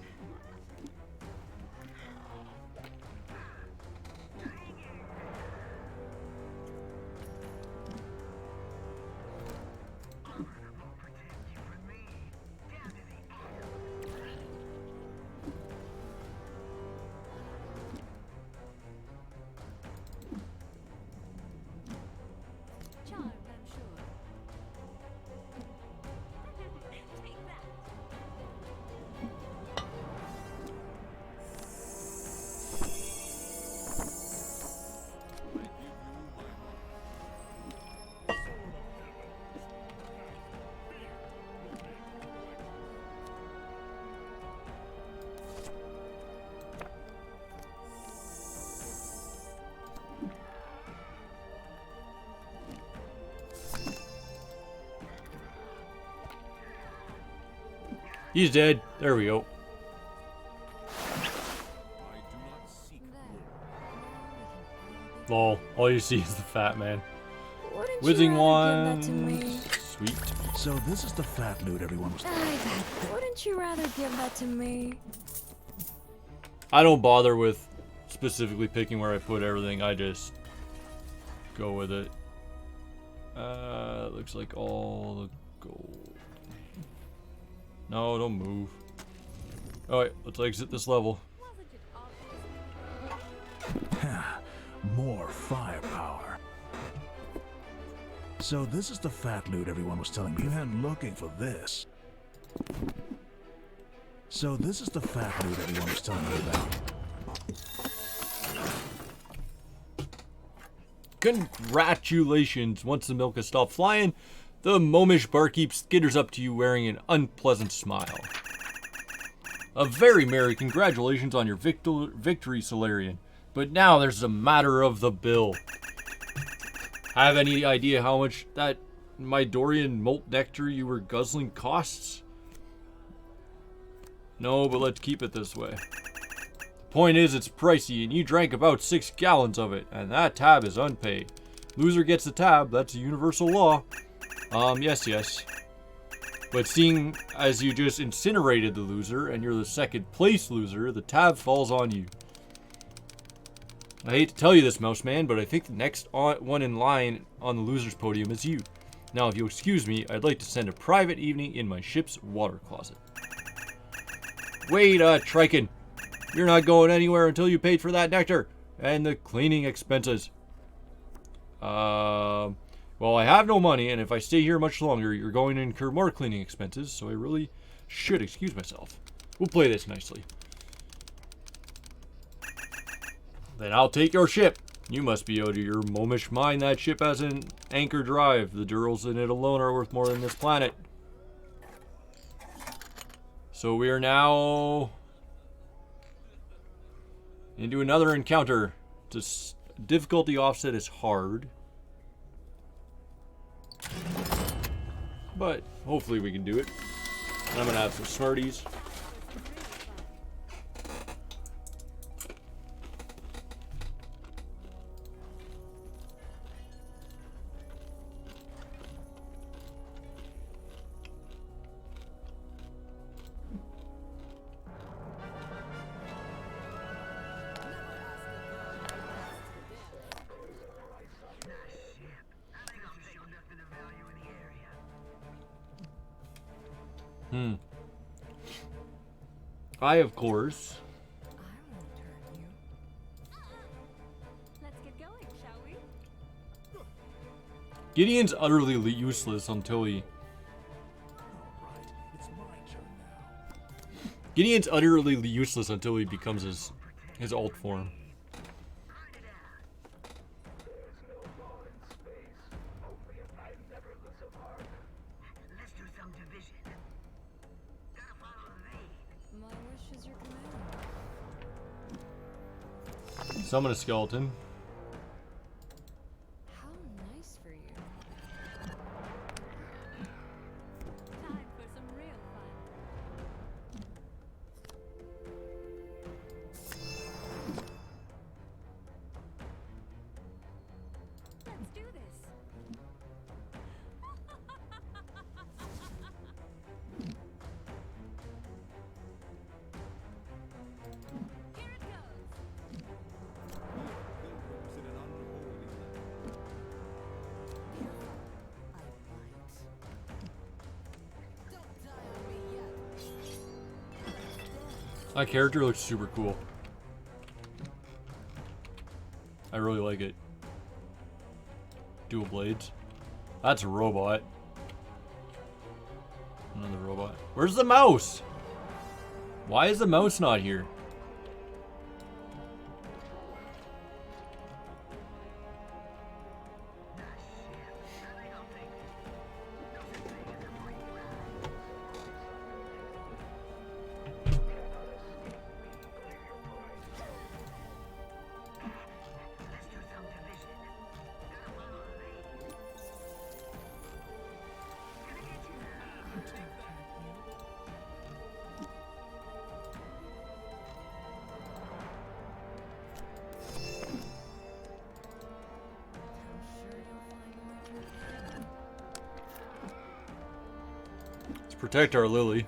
Charmed, I'm sure. Take that. He's dead. There we go. Lol. All you see is the fat man. Wouldn't Whizzing you rather give that to one. me? Sweet. So this is the fat loot everyone was. Wouldn't you rather give that to me? I don't bother with specifically picking where I put everything. I just go with it. Looks like all the gold. No, don't move. Alright, let's exit this level. Wasn't it obvious? More firepower. So this is the fat loot everyone was telling me. You had looking for this. So this is the fat loot everyone was telling me about. Congratulations! Once the milk has stopped flying, the Momish barkeep skitters up to you wearing an unpleasant smile. A very merry congratulations on your victory, Solarian. But now there's a matter of the bill. Have any idea how much that Midorian malt nectar you were guzzling costs? No, but let's keep it this way. The point is, it's pricey, and you drank about 6 gallons of it, and that tab is unpaid. Loser gets the tab, that's a universal law. Yes. But seeing as you just incinerated the loser, and you're the second place loser, the tab falls on you. I hate to tell you this, Mouse Man, but I think the next one in line on the loser's podium is you. Now, if you'll excuse me, I'd like to spend a private evening in my ship's water closet. Wait, Triken. You're not going anywhere until you paid for that nectar and the cleaning expenses. Well, I have no money, and if I stay here much longer, you're going to incur more cleaning expenses, so I really should excuse myself. We'll play this nicely. Then I'll take your ship. You must be out of your momish mind. That ship has an anchor drive. The Durals in it alone are worth more than this planet. So we are now into another encounter. Difficulty offset is hard. But hopefully we can do it. And I'm going to have some Smarties. I, of course. I won't hurt you. Let's get going, shall we? Gideon's utterly useless until he. Alright, it's my turn now. Gideon's utterly useless until he becomes his alt form. My wish is your command. Summon a skeleton. How nice for you. Time for some real fun. Let's do this. Here it goes. Pilgrims in an unholy land. Don't die on me yet. That character looks super cool. I really like it. Dual blades. That's a robot. Another robot. Where's the mouse? Why is the mouse not here? Let's protect our Lily.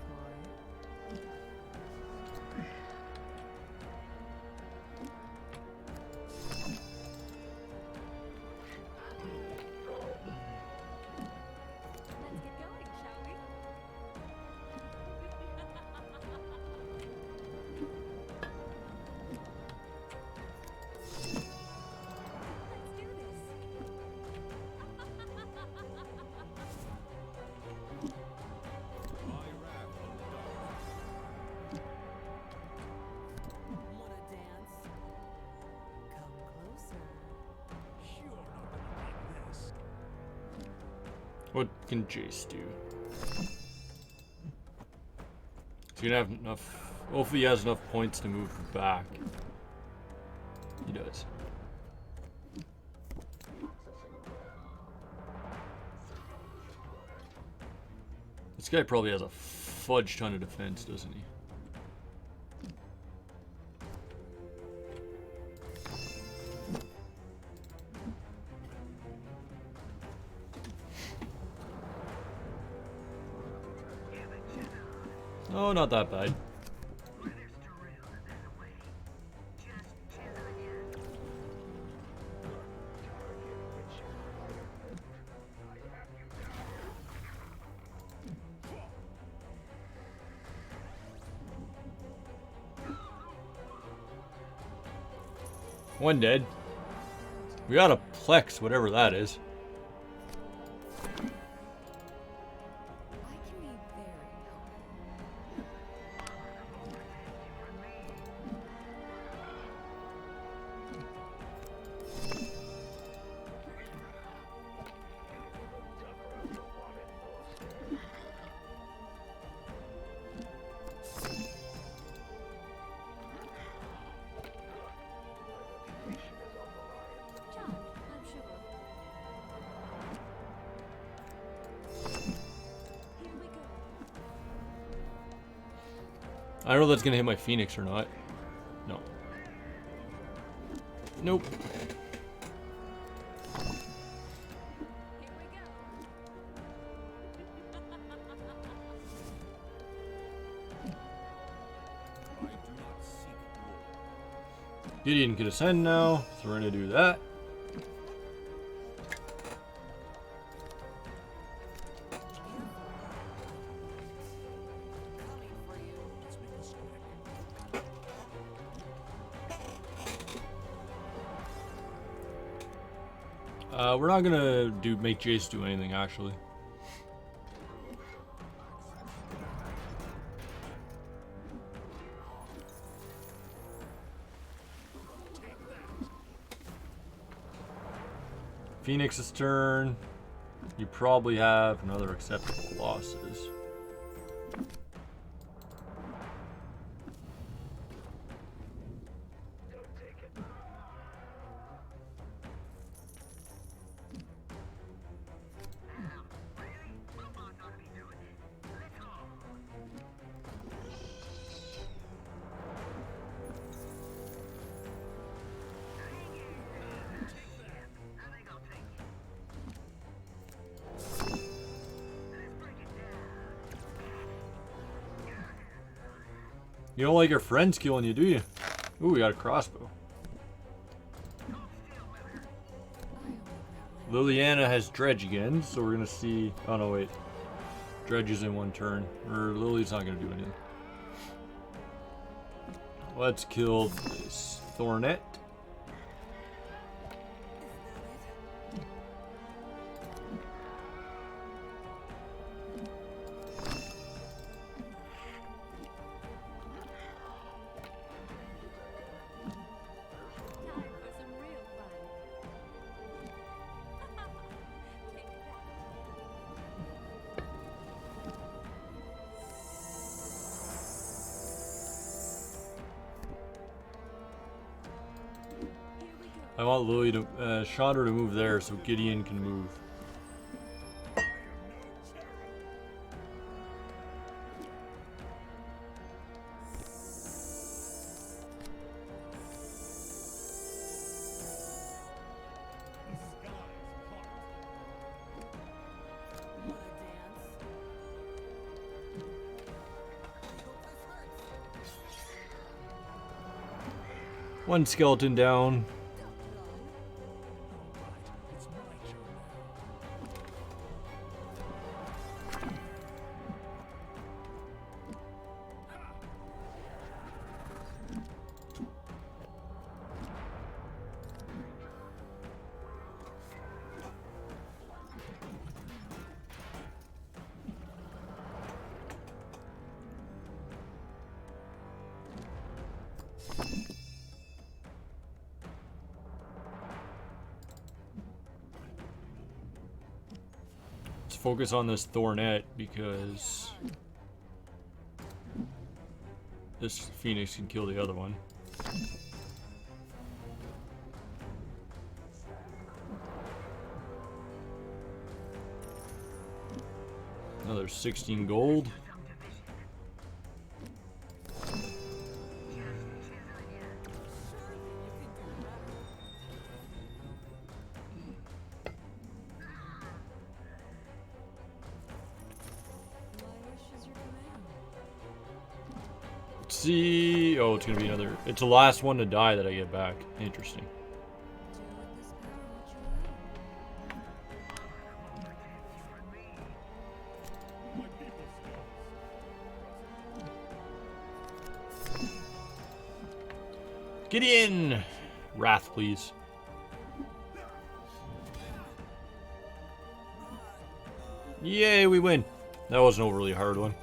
Let's get going, shall we? Let's do this. My wrath will die. Wanna dance? Come closer. You're not gonna like this. What can Jace do? He's gonna have enough. Hopefully, he has enough points to move back. He does. This guy probably has a fudge ton of defense, doesn't he? Oh, not that bad. One dead. We got a Plex, whatever that is. I can be very helpful. John, I'm Sugar. Here we go. I don't know if that's gonna hit my Phoenix or not. No. Nope. Here we go. I do not seek war. Gideon can ascend now, so we're gonna do that. We're not gonna make Jace do anything actually. Phoenix's turn. You probably have another acceptable losses. You don't like your friends killing you, do you? Ooh, we got a crossbow. Liliana has Dredge again, so we're gonna see. Oh no, wait. Dredge is in one turn. Or Lily's not gonna do anything. Let's kill this Thornet. Time for some real fun. Take that. Here we go. I want Lily to, Chandra to move there so Gideon can move. One skeleton down. Let's focus on this Thornet because this Phoenix can kill the other one. Another 16 gold. See, oh, it's gonna be another. It's the last one to die that I get back. Interesting. Get in, Wrath, please. Yay, we win. That was an overly hard one.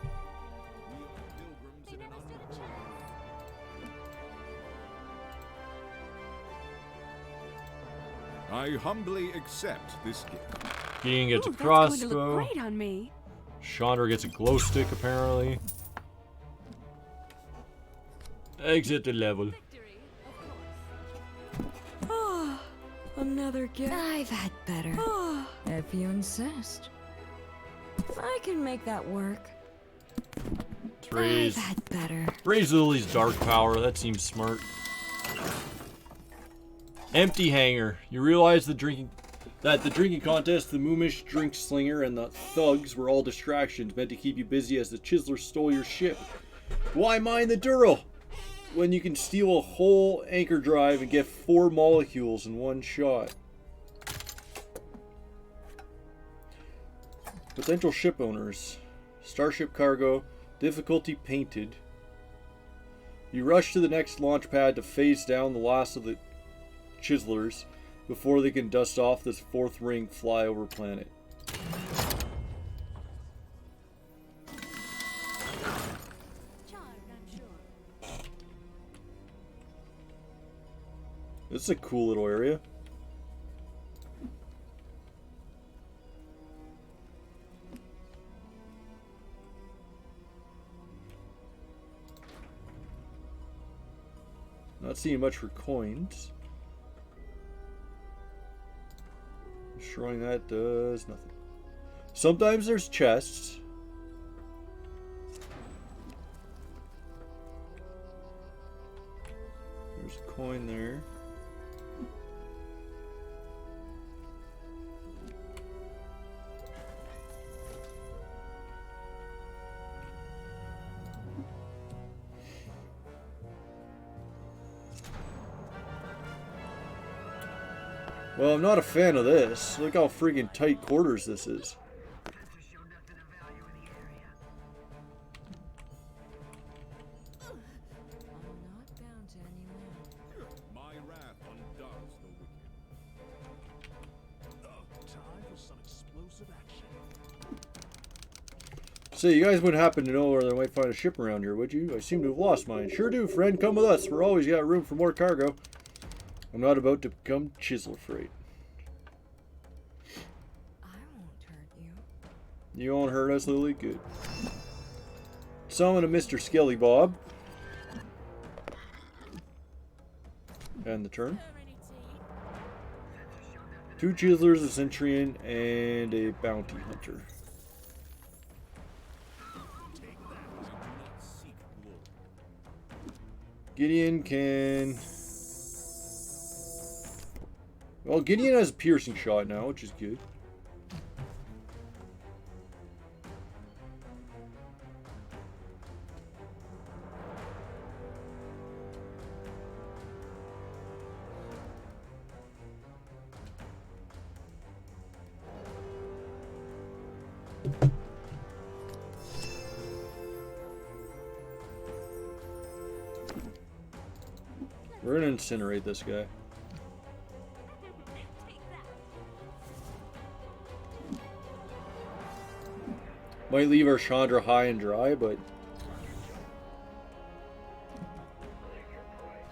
I humbly accept this gift. Gideon gets Ooh, a that's going to crossbow. look great on me. Chandra gets a glow stick, apparently. Exit the level. Victory, of course. Oh, another gift. I've had better. Oh, If you insist. I can make that work. Let's raise, I've had better. raise Lily's dark power. That seems smart. Empty hanger. You realize the drinking contest, the Moomish drink slinger, and the thugs were all distractions meant to keep you busy as the Chiseler stole your ship. Why mine the Dural when you can steal a whole anchor drive and get 4 molecules in one shot? Potential ship owners. Starship cargo. Difficulty painted. You rush to the next launch pad to phase down the last of the Chiselers. before they can dust off this fourth ring flyover planet. Charmed, I'm sure. This is a cool little area. Not seeing much for coins. Destroying that does nothing. Sometimes there's chests. There's a coin there. Well, I'm not a fan of this. Look how freaking tight quarters this is. I'm not bound to any man. My wrath undoes the wicked. Time for some explosive action. So you guys wouldn't happen to know where they might find a ship around here, would you? I seem to have lost mine. Sure do, friend. Come with us. We're always got room for more cargo. I'm not about to become chisel freight. I won't hurt you. You won't hurt us, Lily? Good. Summon a Mr. Skelly Bob. And the turn. Two chiselers, a centurion, and a bounty hunter. Gideon can... Well, Gideon has a piercing shot now, which is good. We're gonna incinerate this guy. Might leave our Chandra high and dry, but... Make a wish.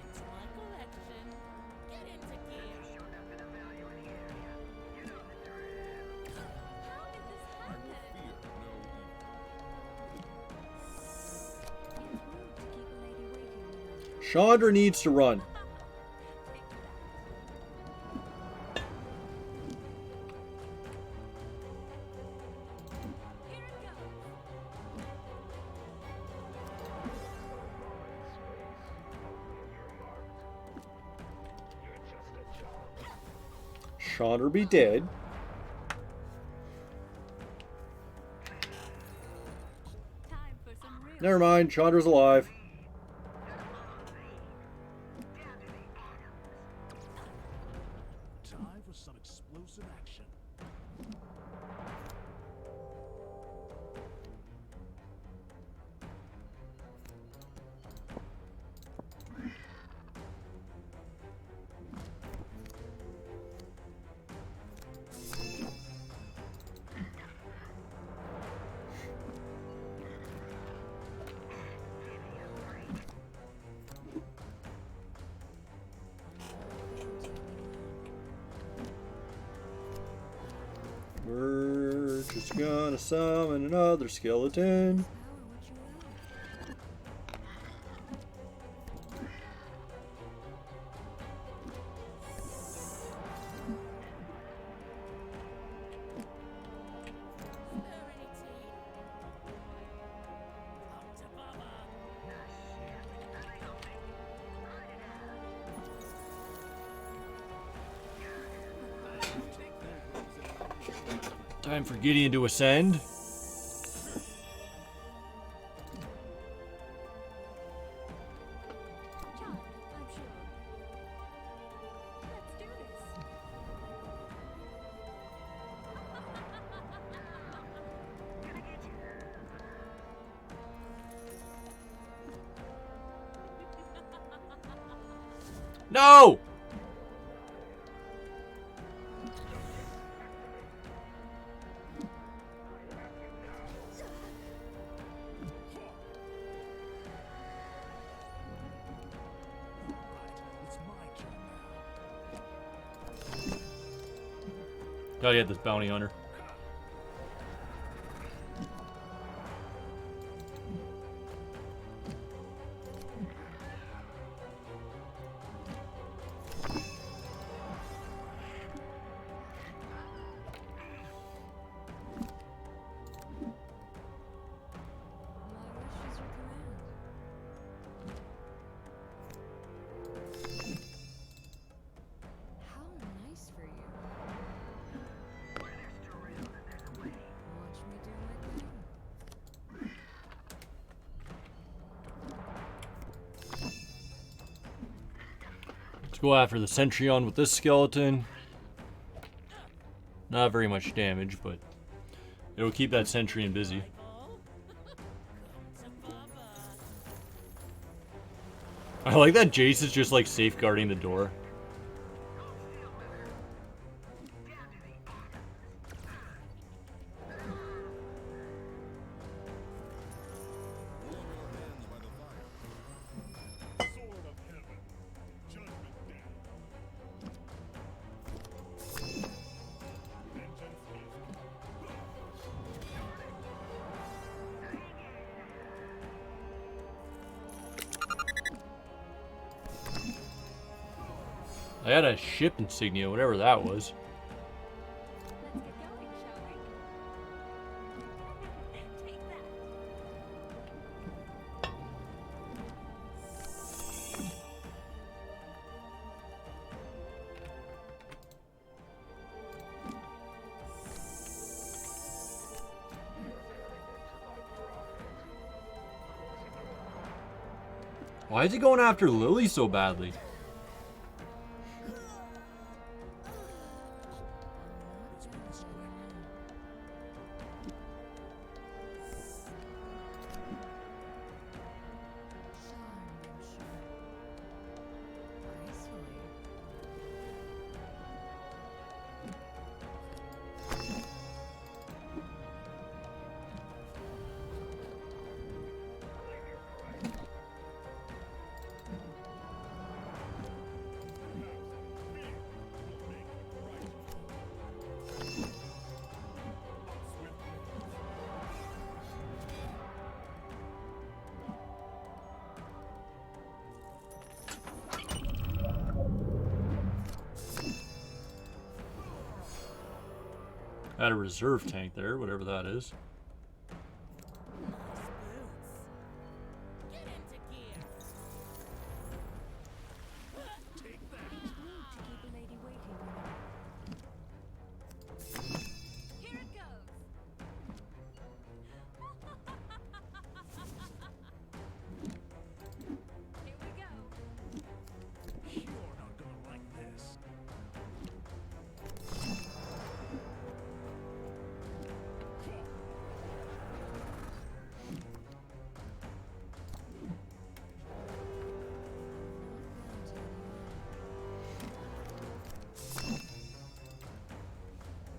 Into my collection. Get into gear. How did this happen? It's rude to keep a lady waiting, you know. Chandra needs to run. Here it goes. Chandra be dead. Time for some real. Never mind, Chandra's alive. Time for some explosive action. We're just gonna summon another skeleton. Power what you will. Serenity. Time for Gideon to ascend. John, I'm sure. Let's do this. No! It's my turn now. Gotta get this bounty hunter. My wish is your command. How nice for you. Watch me do my thing. Let's go after the Centurion with this skeleton. Not very much damage, but it'll keep that Centurion busy. I like that Jace is just like safeguarding the door. Sword of heaven, judgment down. Vengeance is I had a ship insignia, whatever that was. Let's get going, shall we? Take that. Why is he going after Lily so badly? Had a reserve tank there, whatever that is. To keep a lady waiting, Here it goes. Here we go. You're not gonna like this.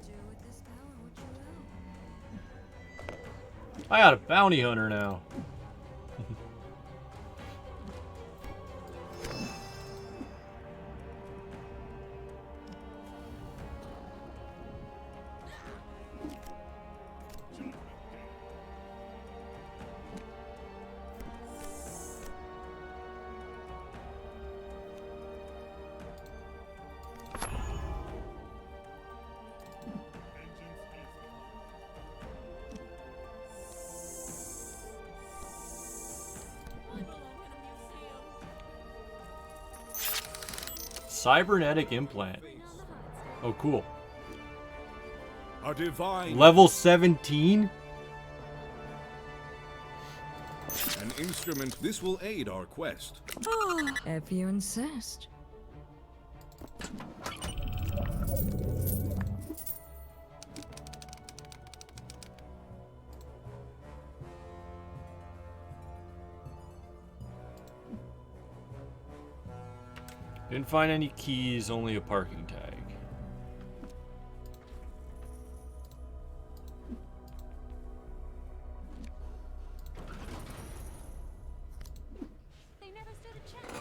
Do with this power what you will. I got a bounty hunter now. Cybernetic implant. Oh, cool. A divine. Level 17? An instrument. This will aid our quest. If you insist. Didn't find any keys, only a parking tag. They never stood a chance.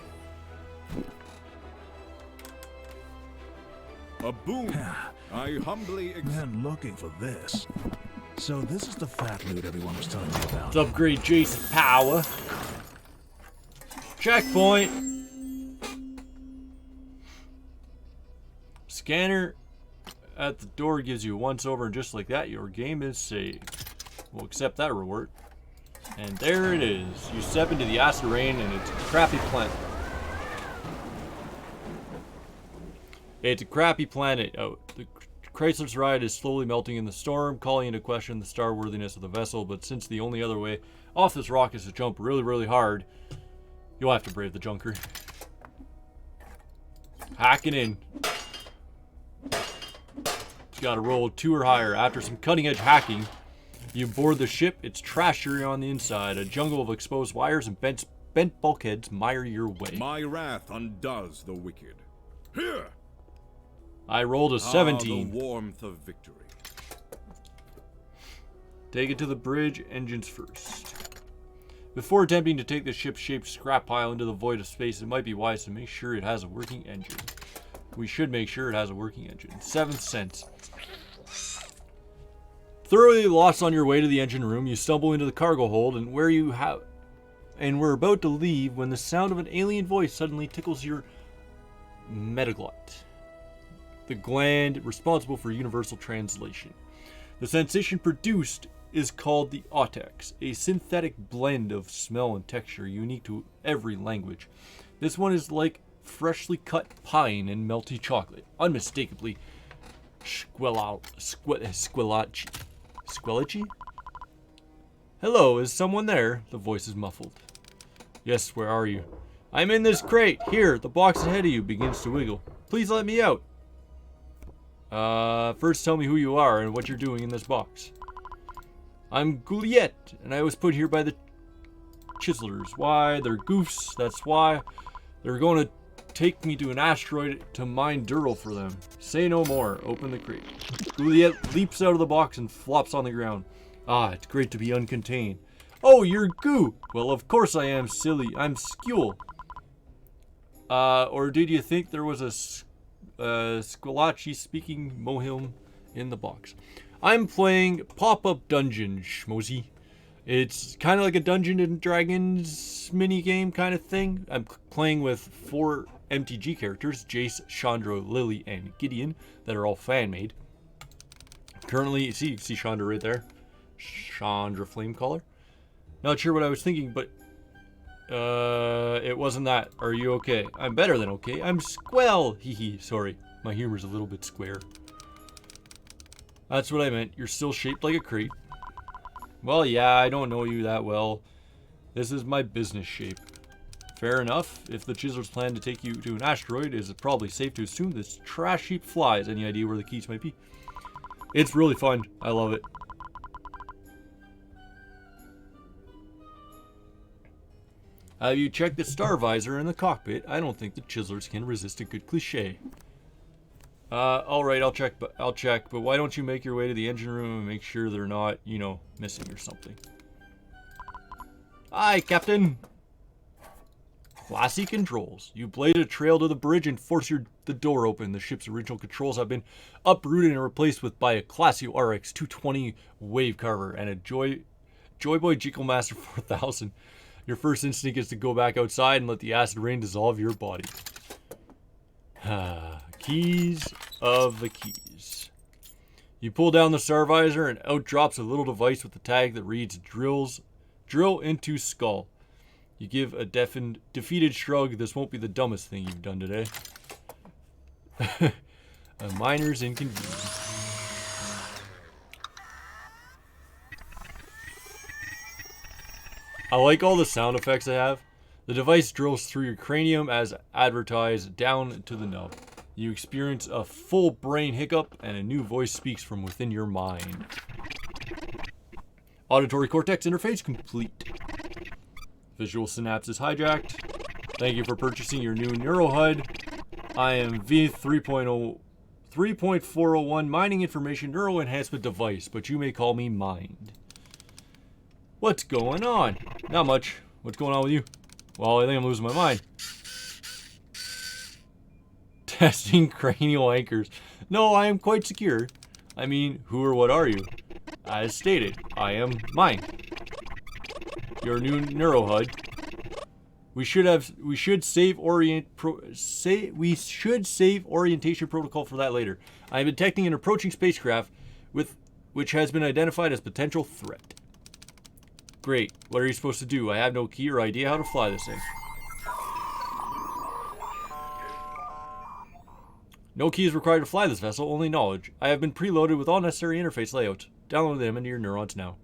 A boon. I humbly Been looking for this. So this is the fat loot everyone was telling me about. Let's upgrade Jason's power. Checkpoint! Scanner at the door gives you a once over, and just like that, your game is saved. We'll accept that reward. And there it is. You step into the acid rain, and it's a crappy planet. It's a crappy planet. Oh, the Chrysler's ride is slowly melting in the storm, calling into question the starworthiness of the vessel. But since the only other way off this rock is to jump really, really hard, you'll have to brave the junker. Hacking in. You gotta roll 2 or higher. After some cutting-edge hacking, you board the ship. It's trashy on the inside. A jungle of exposed wires and bent bulkheads mire your way. My wrath undoes the wicked. Here! I rolled a 17. The warmth of victory. Take it to the bridge, engines first. Before attempting to take the ship-shaped scrap pile into the void of space, it might be wise to make sure it has a working engine. We should make sure it has a working engine. 7th sense. Thoroughly lost on your way to the engine room, you stumble into the cargo hold, and we're about to leave when the sound of an alien voice suddenly tickles your metaglot, the gland responsible for universal translation. The sensation produced is called the Autex, a synthetic blend of smell and texture unique to every language. This one is like freshly cut pine and melty chocolate, unmistakably Squelchy? Hello, is someone there? The voice is muffled. Yes, where are you? I'm in this crate. Here, the box ahead of you begins to wiggle. Please let me out. First tell me who you are and what you're doing in this box. I'm Gouliet, and I was put here by the Chiselers. Why? They're goofs, that's why. They're going to take me to an asteroid to mine Dural for them. Say no more. Open the crate. Gouliet leaps out of the box and flops on the ground. Ah, it's great to be uncontained. Oh, you're Goo! Well, of course I am, silly. I'm Skule. Or did you think there was a Squelchy-speaking Mohilm in the box? I'm playing Pop-Up Dungeon, schmozy. It's kind of like a Dungeons and Dragons mini-game kind of thing. I'm playing with 4 MTG characters, Jace, Chandra, Lily, and Gideon, that are all fan-made. Currently, you see Chandra right there. Chandra Flamecaller. Not sure what I was thinking, but it wasn't that. Are you okay? I'm better than okay. I'm Squell. Hee. Sorry, my humor's a little bit square. That's what I meant. You're still shaped like a crate. Well, yeah, I don't know you that well. This is my business shape. Fair enough. If the Chiselers plan to take you to an asteroid, is it probably safe to assume this trash heap flies? Any idea where the keys might be? It's really fun. I love it. Have you checked the star visor in the cockpit? I don't think the Chiselers can resist a good cliche. Alright, I'll check, but why don't you make your way to the engine room and make sure they're not, missing or something. Aye, Captain! Classy controls. You blade a trail to the bridge and force the door open. The ship's original controls have been uprooted and replaced by a Classio RX 220 wave carver and a Joyboy Jigglemaster 4000. Your first instinct is to go back outside and let the acid rain dissolve your body. Keys of the keys. You pull down the star visor and out drops a little device with a tag that reads drill into skull. You give a defeated shrug. This won't be the dumbest thing you've done today. A miner's inconvenience. I like all the sound effects I have. The device drills through your cranium as advertised down to the nub. You experience a full brain hiccup and a new voice speaks from within your mind. Auditory cortex interface complete. Visual synapses hijacked. Thank you for purchasing your new NeuroHUD. I am V3.401 Mining Information Neuro Enhancement Device, but you may call me Mind. What's going on? Not much. What's going on with you? Well, I think I'm losing my mind. Testing cranial anchors. No, I am quite secure. I mean, who or what are you? As stated, I am Mind. Your new NeuroHUD. We should save orientation protocol for that later. I am detecting an approaching spacecraft which has been identified as potential threat. Great. What are you supposed to do? I have no key or idea how to fly this thing. No key is required to fly this vessel, only knowledge. I have been preloaded with all necessary interface layouts. Download them into your neurons now.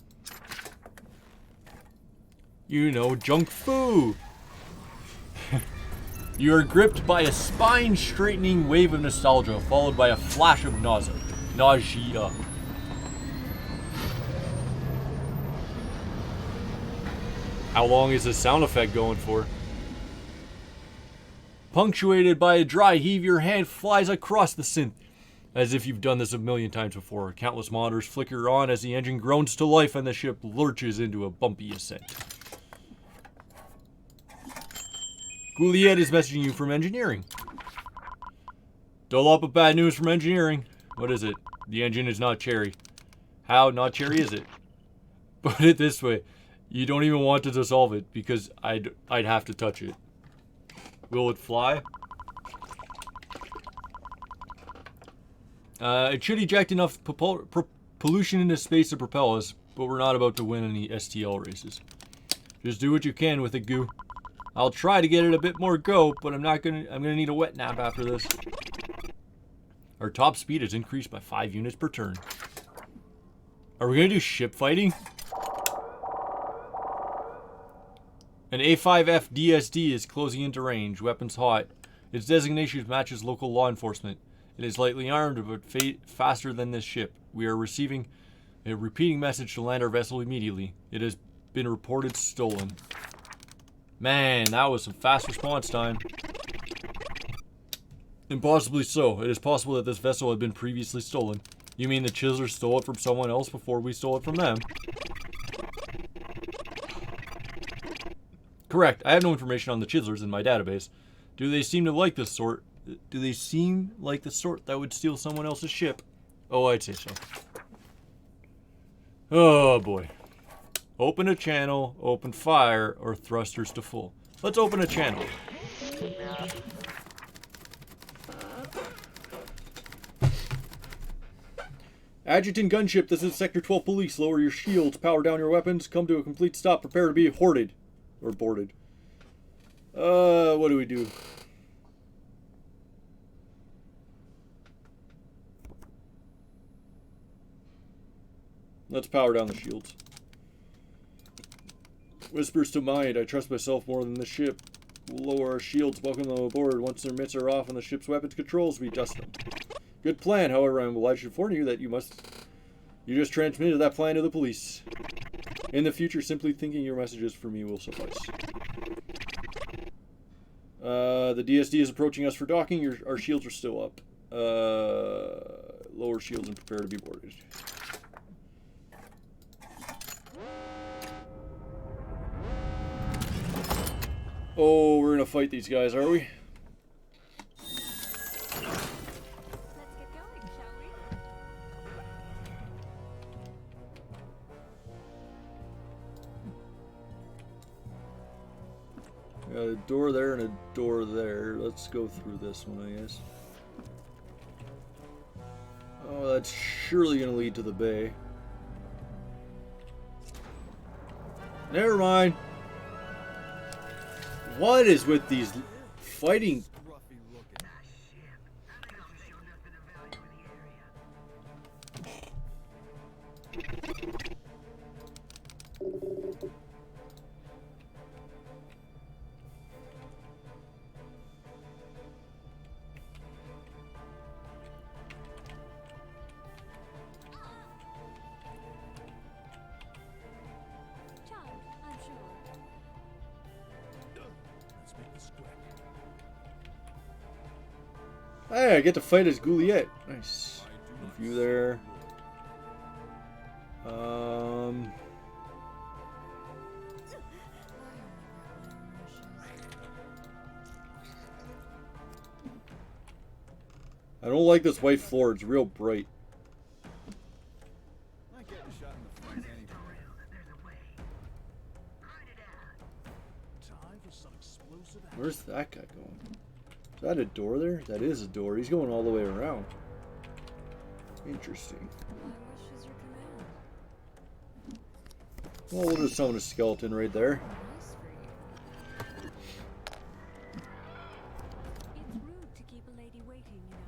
You know, junk food. You are gripped by a spine-straightening wave of nostalgia, followed by a flash of nausea. How long is this sound effect going for? Punctuated by a dry heave, your hand flies across the synth. As if you've done this a million times before, countless monitors flicker on as the engine groans to life and the ship lurches into a bumpy ascent. Gouliet is messaging you from engineering. Dole up with bad news from engineering. What is it? The engine is not cherry. How not cherry is it? Put it this way. You don't even want to dissolve it because I'd have to touch it. Will it fly? It should eject enough pollution into space to propel us, but we're not about to win any STL races. Just do what you can with it, Goo. I'll try to get it a bit more go, but I'm gonna need a wet nap after this. Our top speed is increased by 5 units per turn. Are we gonna do ship fighting? An A5F DSD is closing into range. Weapons hot. Its designation matches local law enforcement. It is lightly armed, but faster than this ship. We are receiving a repeating message to land our vessel immediately. It has been reported stolen. Man, that was some fast response time. Impossibly so. It is possible that this vessel had been previously stolen. You mean the Chiselers stole it from someone else before we stole it from them? Correct. I have no information on the Chiselers in my database. Do they seem like the sort that would steal someone else's ship? Oh, I'd say so. Oh boy. Open a channel, open fire, or thrusters to full. Let's open a channel. Adjutant gunship, this is Sector 12 Police. Lower your shields, power down your weapons, come to a complete stop, prepare to be hoarded. Or boarded. What do we do? Let's power down the shields. Whispers to mind, I trust myself more than the ship. We'll lower our shields, welcome them aboard. Once their mitts are off and the ship's weapons controls, we dust them. Good plan, however, I'm obliged to warn you that you just transmitted that plan to the police. In the future, simply thinking your messages for me will suffice. The DSD is approaching us for docking. Our shields are still up. Lower shields and prepare to be boarded. Oh, we're gonna fight these guys, are we? Let's get going, shall we? Got a door there and a door there. Let's go through this one, I guess. Oh, that's surely gonna lead to the bay. Never mind. What is with these fighting? Hey, I get to fight as Gouliet. Nice. View there. I don't like this white floor. It's real bright. I get a shot in the front anyway. Time for some explosive action. Where's that guy going? Is that a door there? That is a door. He's going all the way around. Interesting. My wish is your command. Well, we'll just summon a skeleton right there. Nice for you. It's rude to keep a lady waiting, you know.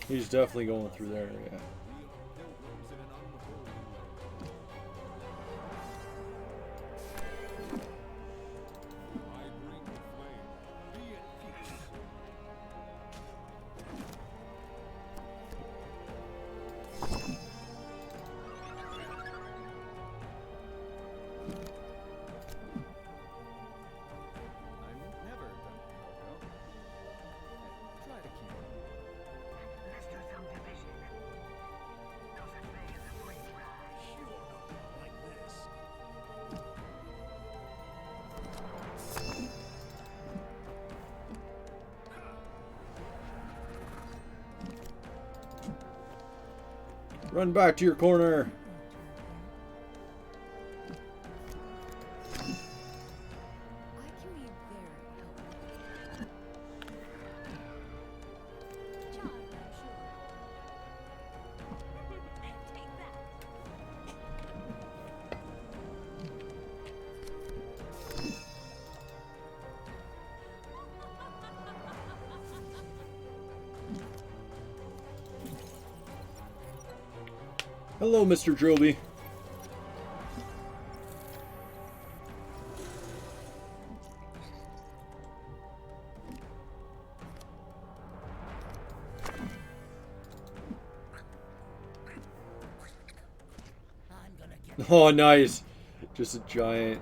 He's definitely going through there, yeah. Run back to your corner. I can be very helpful. Charmed, I'm sure. Take that. Hello, Mr. Droby. Oh, nice. Just a giant.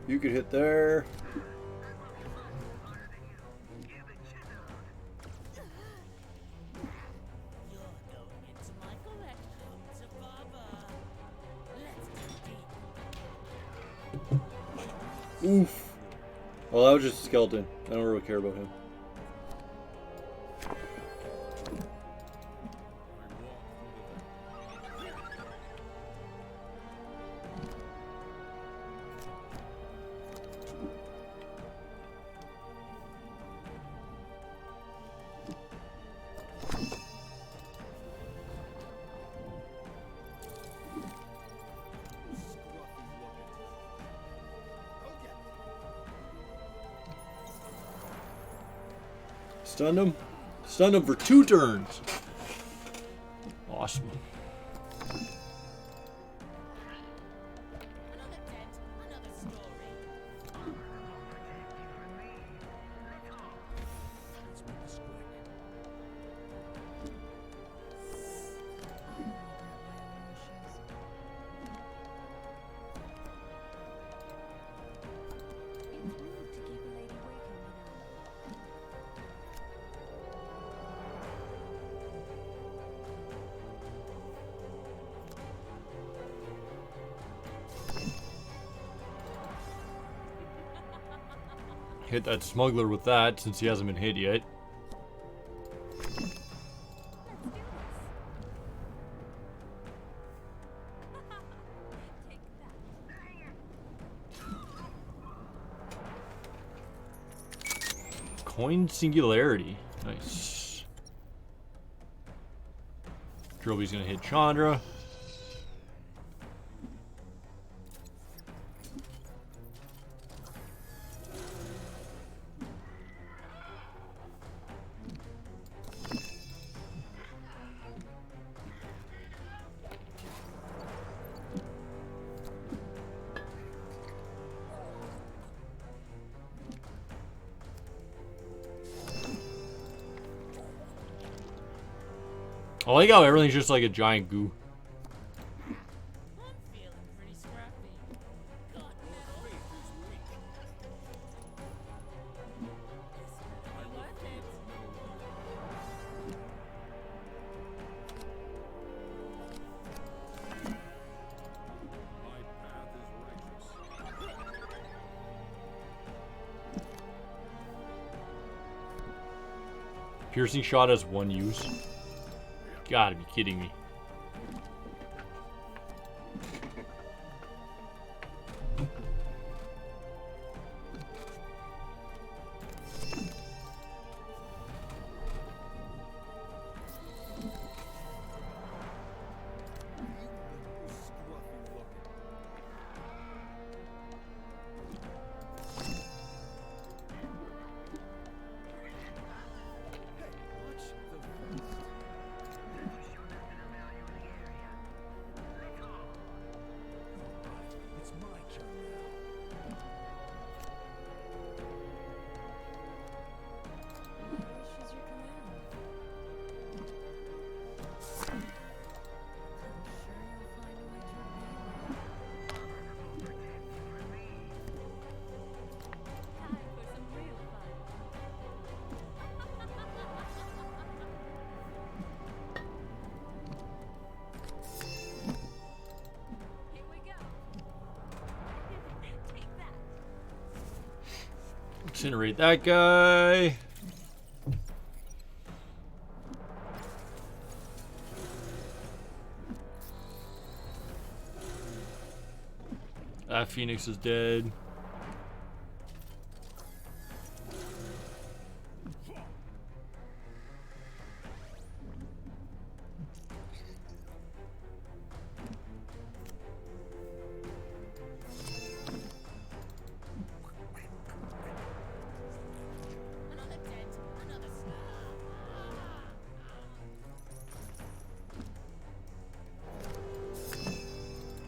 You could hit there. Oof. Well, that was just a skeleton. I don't really care about him. Stunned him. Stunned him for 2 turns. Awesome. Let's make this quick. It's rude to keep a lady waiting, you know. hit that smuggler with that since he hasn't been hit yet. Take that. Coin Singularity. Nice. Trilby's gonna hit Chandra. I like how everything's just like a giant goo. I'm feeling pretty scrappy. Got metal. I like it. My path is righteous. Piercing shot has 1 use. Gotta be kidding me. It's my turn now. What is your command? I'm sure you'll find a way to obey me. Time for some real fun. Here we go. Take that. Incinerate that guy. That Phoenix is dead. Another dent. Another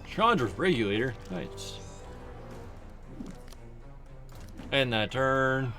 Chandra's regulator. Nice. End that turn.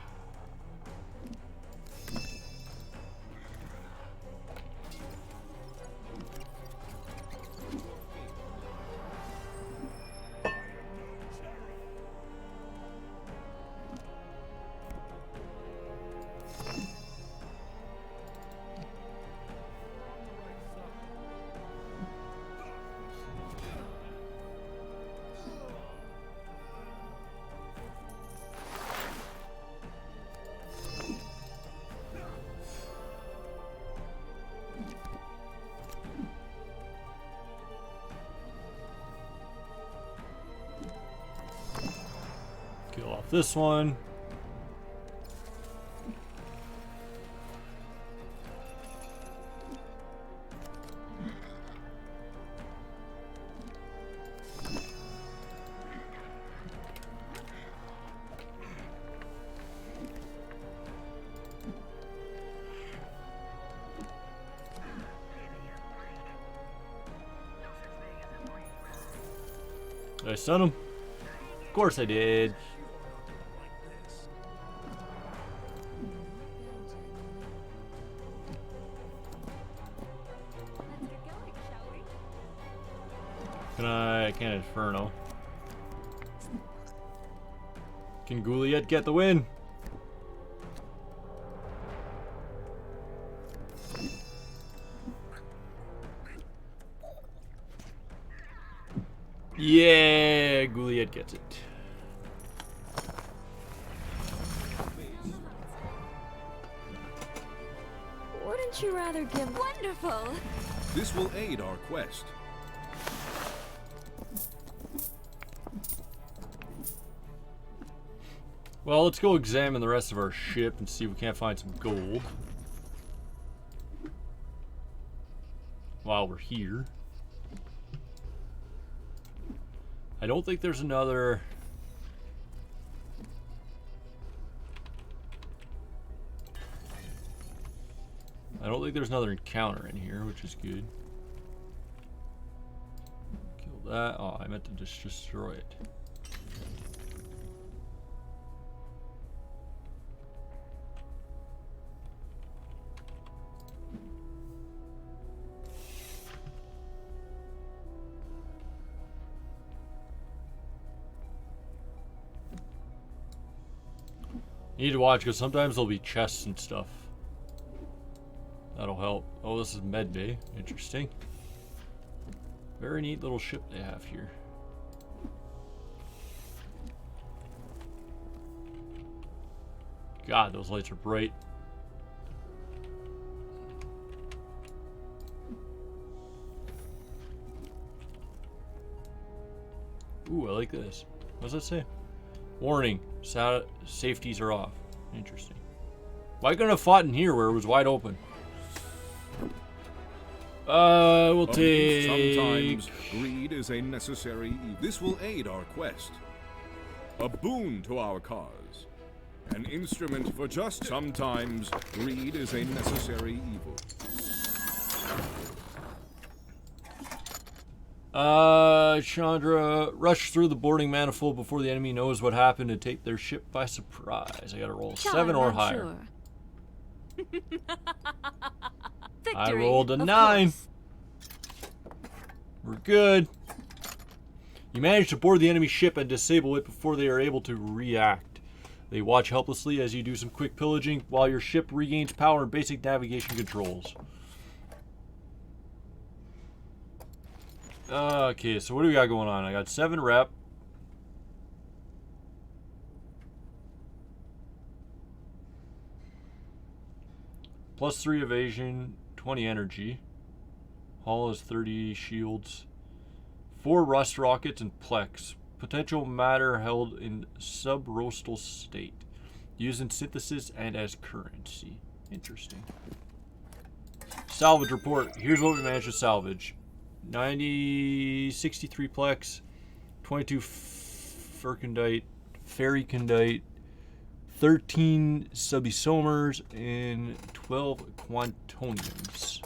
Kill off this one. Did I stun him? Of course I did. Let's get going, shall we? I can't Inferno. Can Gouliet get the win? Yeah, Gouliet gets it. Wouldn't you rather give... Wonderful! This will aid our quest. Well, let's go examine the rest of our ship and see if we can't find some gold. While we're here. I don't think there's another... I don't think there's another encounter in here, which is good. Kill that. Oh, I meant to just destroy it. You need to watch because sometimes there'll be chests and stuff. That'll help. Oh, this is Med Bay. Interesting. Very neat little ship they have here. God, those lights are bright. Ooh, I like this. What does that say? Warning, safeties are off. Interesting. Why couldn't have fought in here where it was wide open? We'll take... Sometimes greed is a necessary evil. This will aid our quest. A boon to our cause. An instrument for justice. Sometimes greed is a necessary evil. Chandra, rush through the boarding manifold before the enemy knows what happened and take their ship by surprise. I gotta roll 7 or higher. I rolled a 9. We're good. You manage to board the enemy ship and disable it before they are able to react. They watch helplessly as you do some quick pillaging while your ship regains power and basic navigation controls. Okay, so what do we got going on? I got 7 rep. Plus 3 evasion, 20 energy. Hull is 30 shields. 4 rust rockets and plex. Potential matter held in sub-roastal state. Used in synthesis and as currency. Interesting. Salvage report. Here's what we managed to salvage. 63 plex, 22 ferricondite, 13 subisomers, and 12 quantoniums.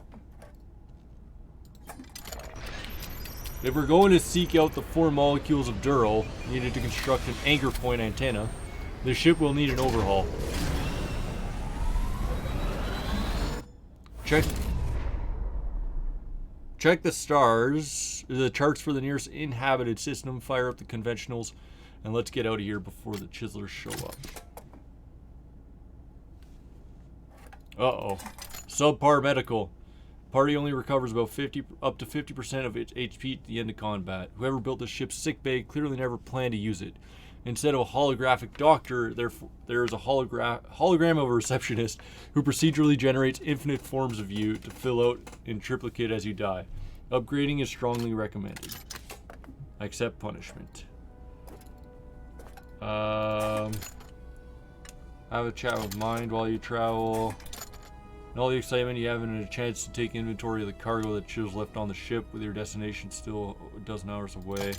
If we're going to seek out the 4 molecules of Dural needed to construct an anchor point antenna, the ship will need an overhaul. Check the stars, the charts for the nearest inhabited system, fire up the conventionals, and let's get out of here before the chiselers show up. Uh-oh. Subpar medical. Party only recovers about up to 50% of its HP at the end of combat. Whoever built the ship's sickbay clearly never planned to use it. Instead of a holographic doctor, there is a hologram of a receptionist who procedurally generates infinite forms of you to fill out in triplicate as you die. Upgrading is strongly recommended. Accept punishment. Have a chat with Mind while you travel. And all the excitement you have and a chance to take inventory of the cargo that Chill's left on the ship with your destination still a dozen hours away.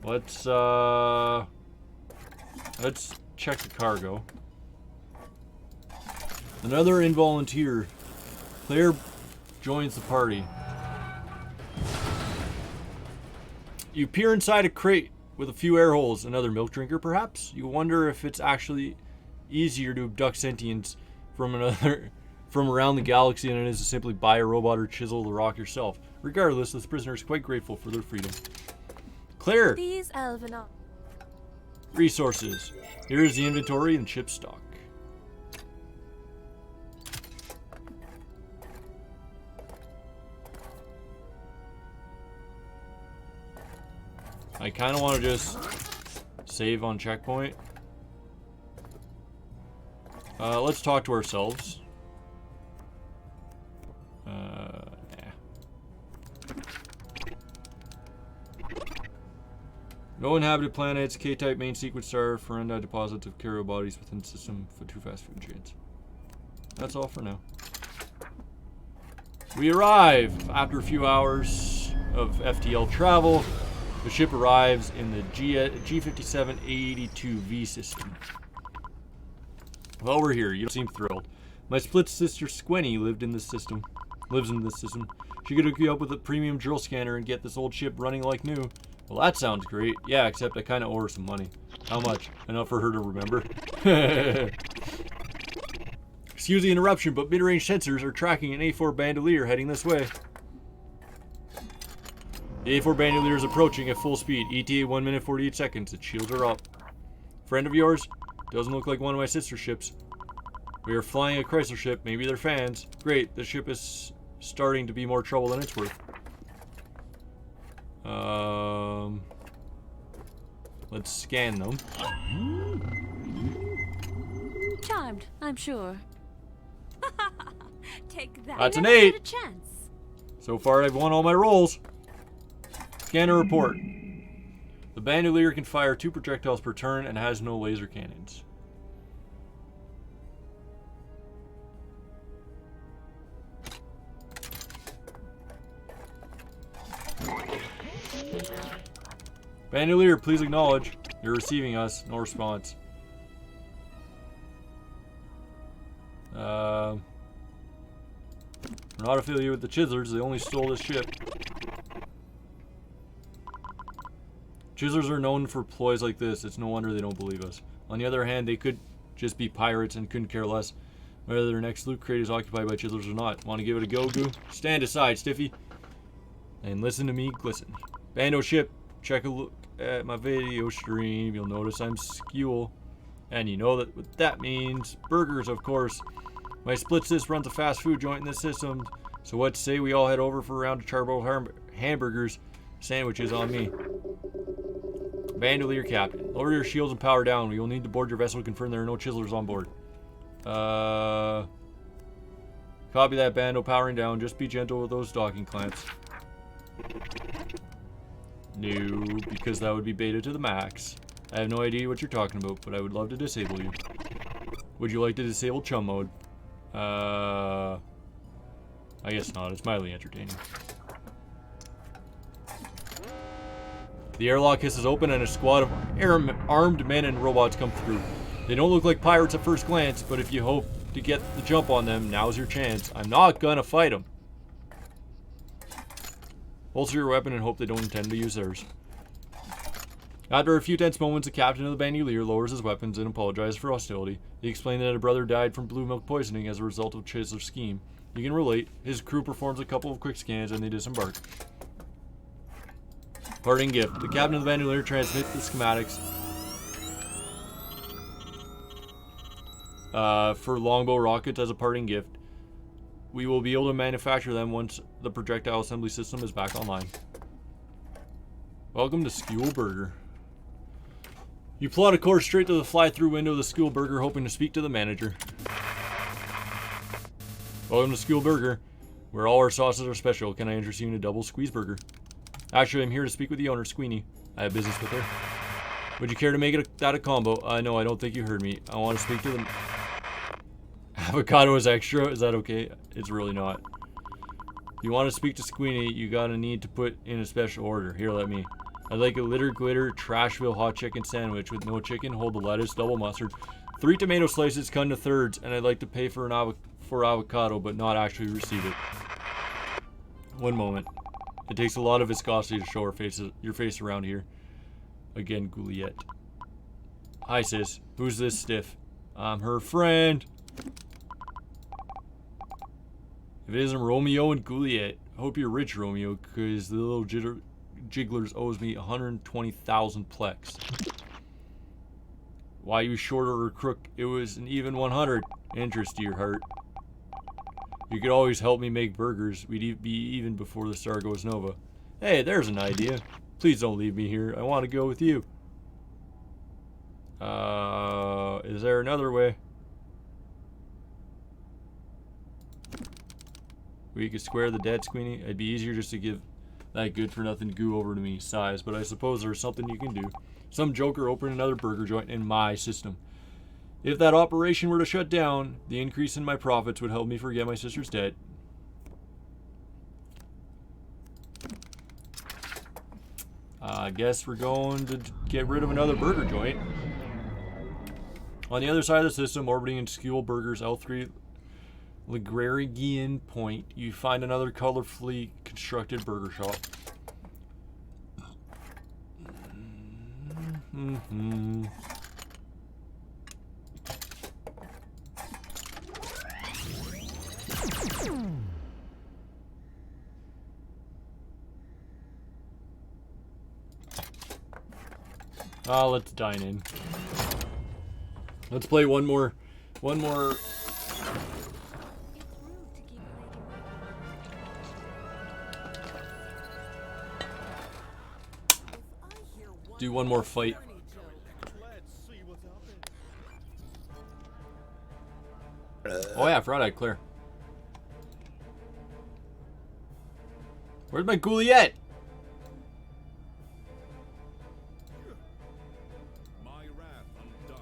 Let's check the cargo. Another involunteer. Claire joins the party. You peer inside a crate with a few air holes. Another milk drinker, perhaps? You wonder if it's actually easier to abduct sentients from around the galaxy than it is to simply buy a robot or chisel the rock yourself. Regardless, this prisoner is quite grateful for their freedom. Claire! These elven Resources. Here is the inventory and ship stock. I kind of want to just save on checkpoint Let's talk to ourselves. No inhabited planets, K-type main sequence star, Ferenda deposits of Kiro bodies within system for 2 fast food chains. That's all for now. We arrive after a few hours of FTL travel. The ship arrives in the G57A82V system. Well, we're here. You don't seem thrilled. My split sister Squenny lives in this system. She could hook you up with a premium drill scanner and get this old ship running like new. Well, that sounds great. Yeah, except I kind of owe her some money. How much? Enough for her to remember. Excuse the interruption, but mid-range sensors are tracking an A4 Bandolier heading this way. The A4 Bandolier is approaching at full speed. ETA 1 minute 48 seconds. Its shields are up. Friend of yours? Doesn't look like one of my sister ships. We are flying a Chrysler ship. Maybe they're fans. Great. The ship is starting to be more trouble than it's worth. Let's scan them. Charmed, I'm sure. Take that. That's an Never 8. had a chance. So far, I've won all my rolls. Scanner report. The Bandolier can fire 2 projectiles per turn and has no laser cannons. Bandolier, please acknowledge. You're receiving us. No response. We're not affiliated with the Chislers. They only stole this ship. Chislers are known for ploys like this. It's no wonder they don't believe us. On the other hand, they could just be pirates and couldn't care less whether their next loot crate is occupied by Chislers or not. Want to give it a go, Goo? Stand aside, Stiffy. And listen to me glisten. Bando ship, check a look at my video stream. You'll notice I'm Skewel. And you know that what that means. Burgers, of course. My split sis runs a fast food joint in this system. So what say we all head over for a round of charbo hamburgers. Sandwiches on me. Bandolier captain. Lower your shields and power down. We will need to board your vessel to confirm there are no Chislers on board. Copy that, Bando. Powering down. Just be gentle with those docking clamps. No, because that would be beta to the max. I have no idea what you're talking about, but I would love to disable you. Would you like to disable chum mode? I guess not. It's mildly entertaining. The airlock hisses open and a squad of armed men and robots come through. They don't look like pirates at first glance, but if you hope to get the jump on them, now's your chance. I'm not gonna fight them. Holster your weapon and hope they don't intend to use theirs. After a few tense moments, the captain of the Bandolier lowers his weapons and apologizes for hostility. He explained that a brother died from blue milk poisoning as a result of Chisler's scheme. You can relate. His crew performs a couple of quick scans and they disembark. Parting gift. The captain of the Bandolier transmits the schematics for longbow rockets as a parting gift. We will be able to manufacture them once the projectile assembly system is back online. Welcome to Skewel Burger. You plot a course straight to the fly-through window of the Skewel Burger, hoping to speak to the manager. Welcome to Skewel Burger, where all our sauces are special. Can I interest you in a double squeeze burger? Actually, I'm here to speak with the owner, Squeenie. I have business with her. Would you care to make that a combo? No, I don't think you heard me. I want to speak to the... Avocado is extra? Is that okay? It's really not. If you want to speak to Squeenie, you gotta need to put in a special order. Here, let me. I'd like a litter glitter Trashville hot chicken sandwich with no chicken, hold the lettuce, double mustard, 3 tomato slices cut into thirds, and I'd like to pay for avocado, but not actually receive it. One moment. It takes a lot of viscosity to show your face around here. Again, Gouliette. Hi, sis. Who's this stiff? I'm her friend. If it isn't Romeo and Gouliette, I hope you're rich, Romeo, because the little jigglers owes me 120,000 plex. Why you short order crook? It was an even 100. Interest to your heart. You could always help me make burgers. We'd be even before the star goes nova. Hey, there's an idea. Please don't leave me here. I want to go with you. Is there another way? We could square the dead, Squeenie. It'd be easier just to give that good-for-nothing goo over to me, sighs. But I suppose there's something you can do. Some joker opened another burger joint in my system. If that operation were to shut down, the increase in my profits would help me forget my sister's debt. I guess we're going to get rid of another burger joint. On the other side of the system, orbiting in Skewel Burgers L3 Legrarigian Point, you find another colorfully constructed burger shop. Let's dine in. Let's play one more. It's rude to keep Lady waiting. Do one more fight. Oh yeah, I forgot I had Claire. Where's my ghoulie at? My wrath undoes.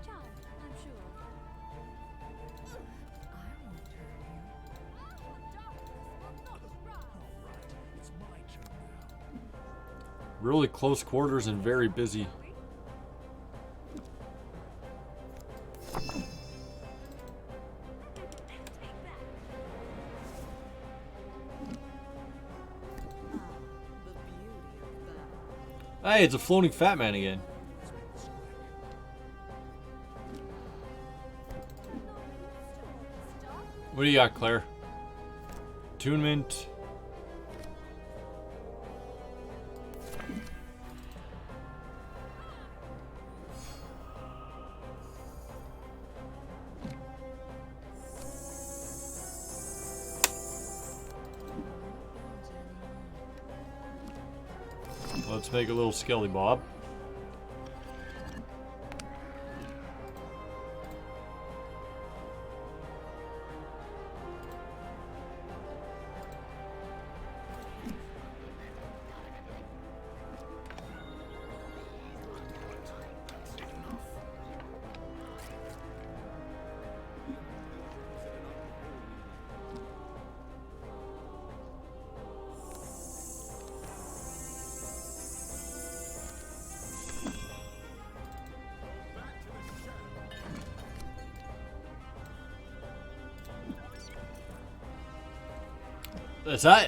Charmed, I'm sure. I won't hurt you. It's my turn now. Really close quarters and very busy. Hey, it's a floating fat man again. What do you got, Claire? Attunement. Let's make a little Skelly Bob.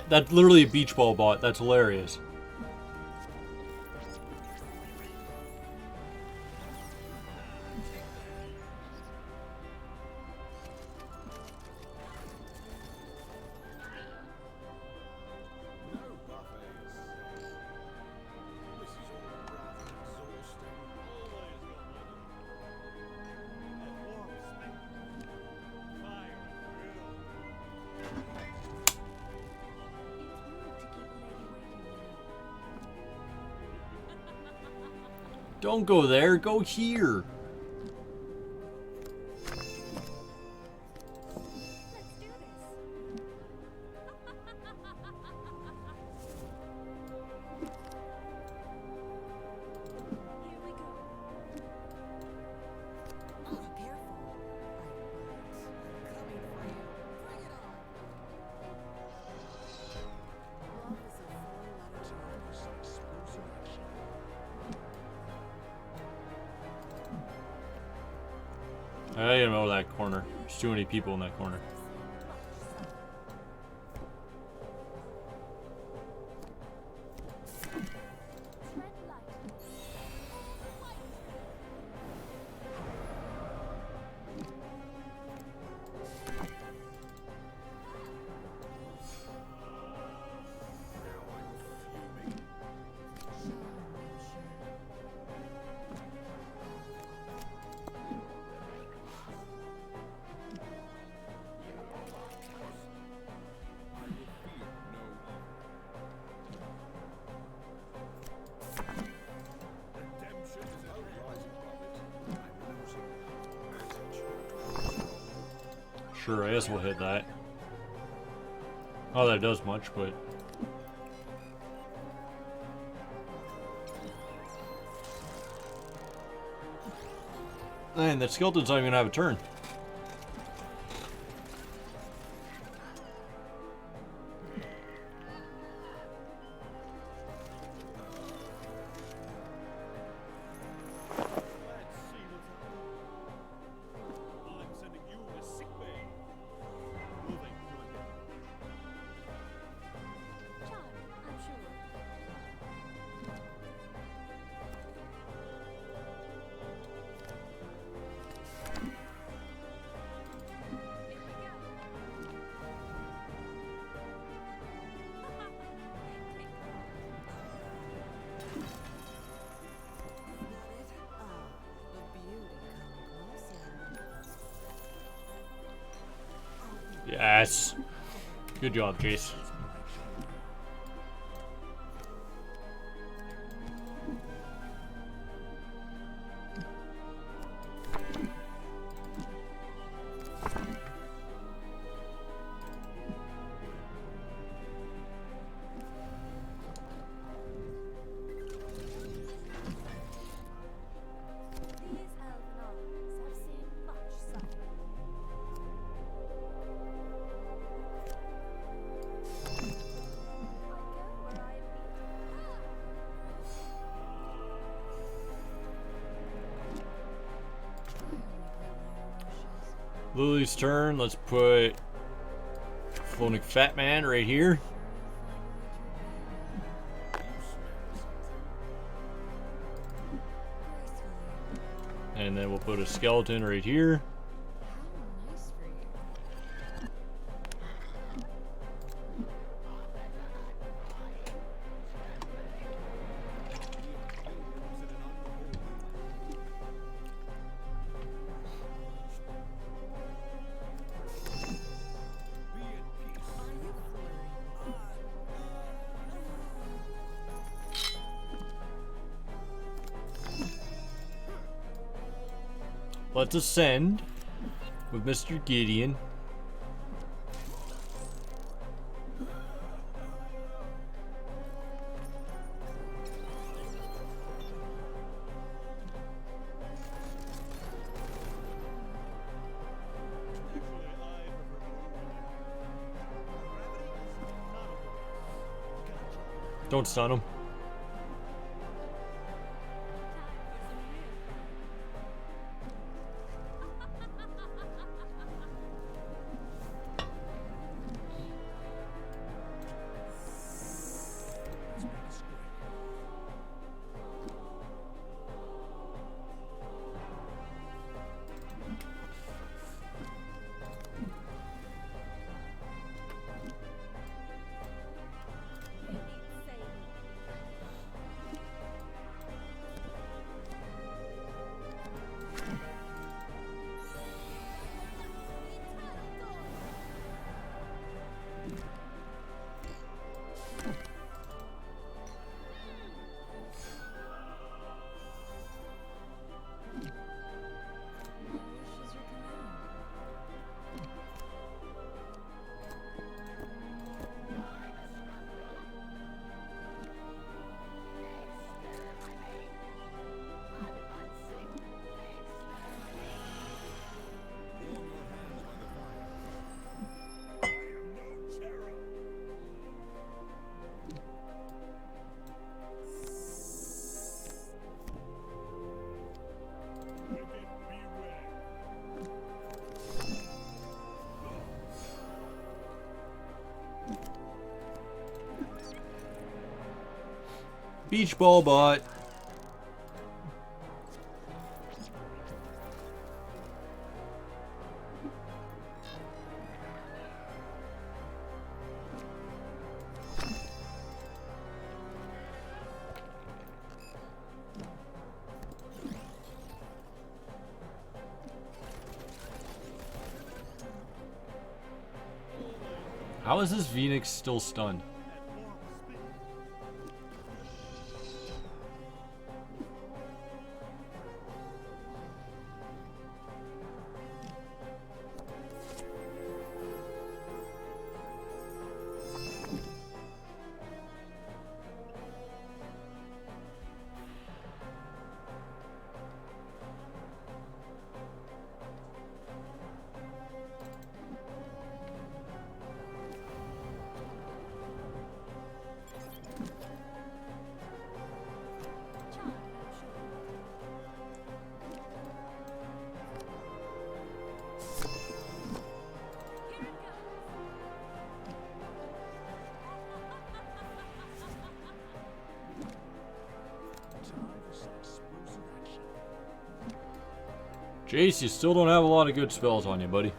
That's literally a beach ball bot. That's hilarious. Don't go there, go here. I didn't know that corner. There's too many people in that corner. Sure, I guess we'll hit that. Oh, that does much, but... Man, that skeleton's not even gonna have a turn. John, I'm sure. Yes. Good job, Chase. These elven armies have seen much suffering. I go where I am Lily's turn. Let's put Floating Fat Man right here. And then we'll put a skeleton right here. How nice for you. Let's ascend with Mr. Gideon. Don't stun him. Beach ball bot. How is this Phoenix still stunned? Jace, you still don't have a lot of good spells on you, buddy.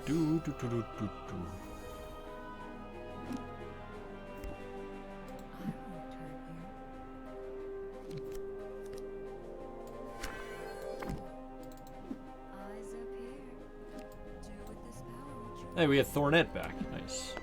Do, do, do, do, do, do. Eyes up here. Do with this power what you Hey, we had Thornette back. Nice.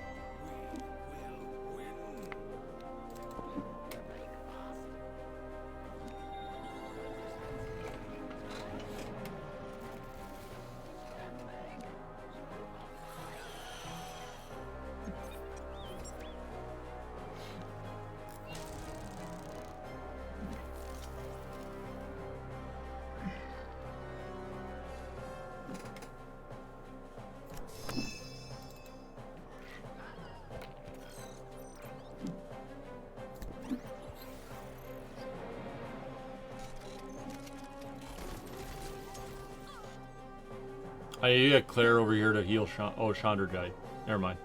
You got Claire over here to heal Chandra died. Never mind.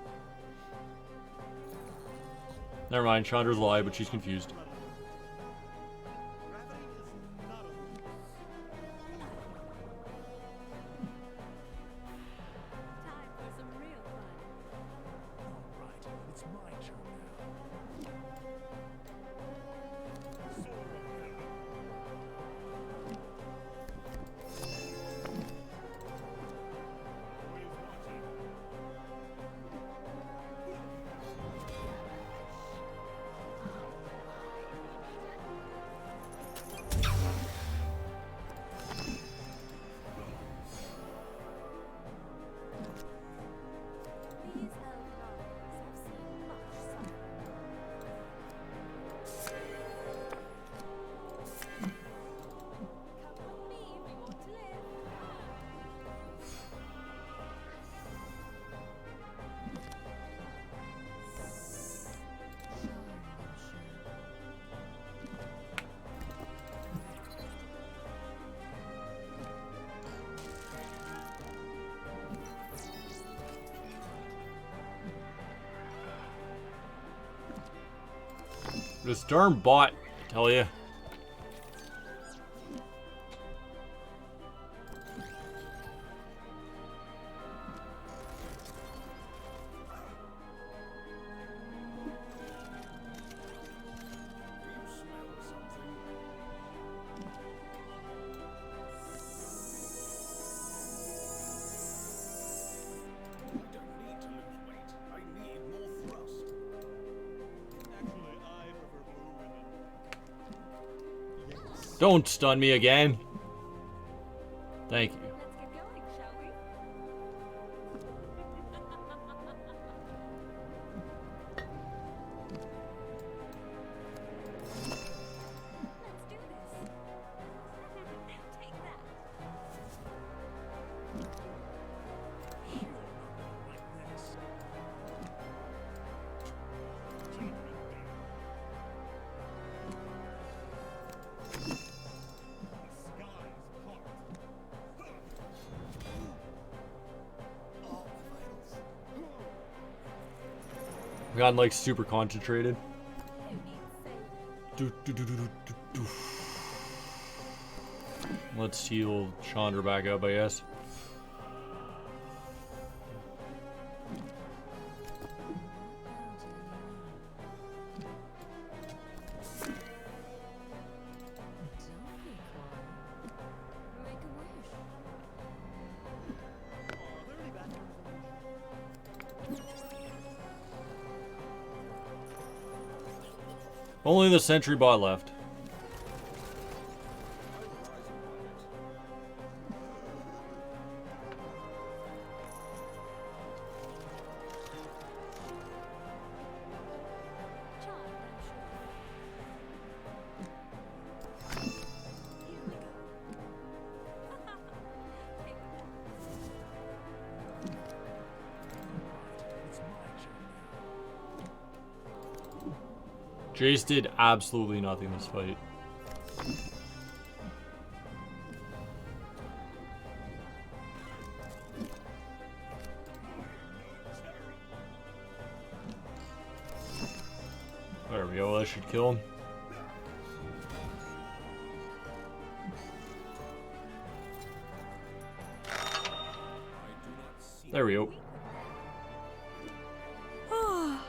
Never mind, Chandra's alive, but she's confused. Time for some real fun. Right, it's my turn now. These Eldorans have seen much suffering. Come with me if you want to live. This darn bot, I tell ya. Don't stun me again. Thank you. Let's get going, shall we? Let's do this. Take that. Gotten like super concentrated. Who needs saving? Do, do, do, do, do, do, do. Let's heal Chandra back up, I guess. Only the sentry bot left. Jace did absolutely nothing this fight. There we go, that should kill him. There we go. Oh,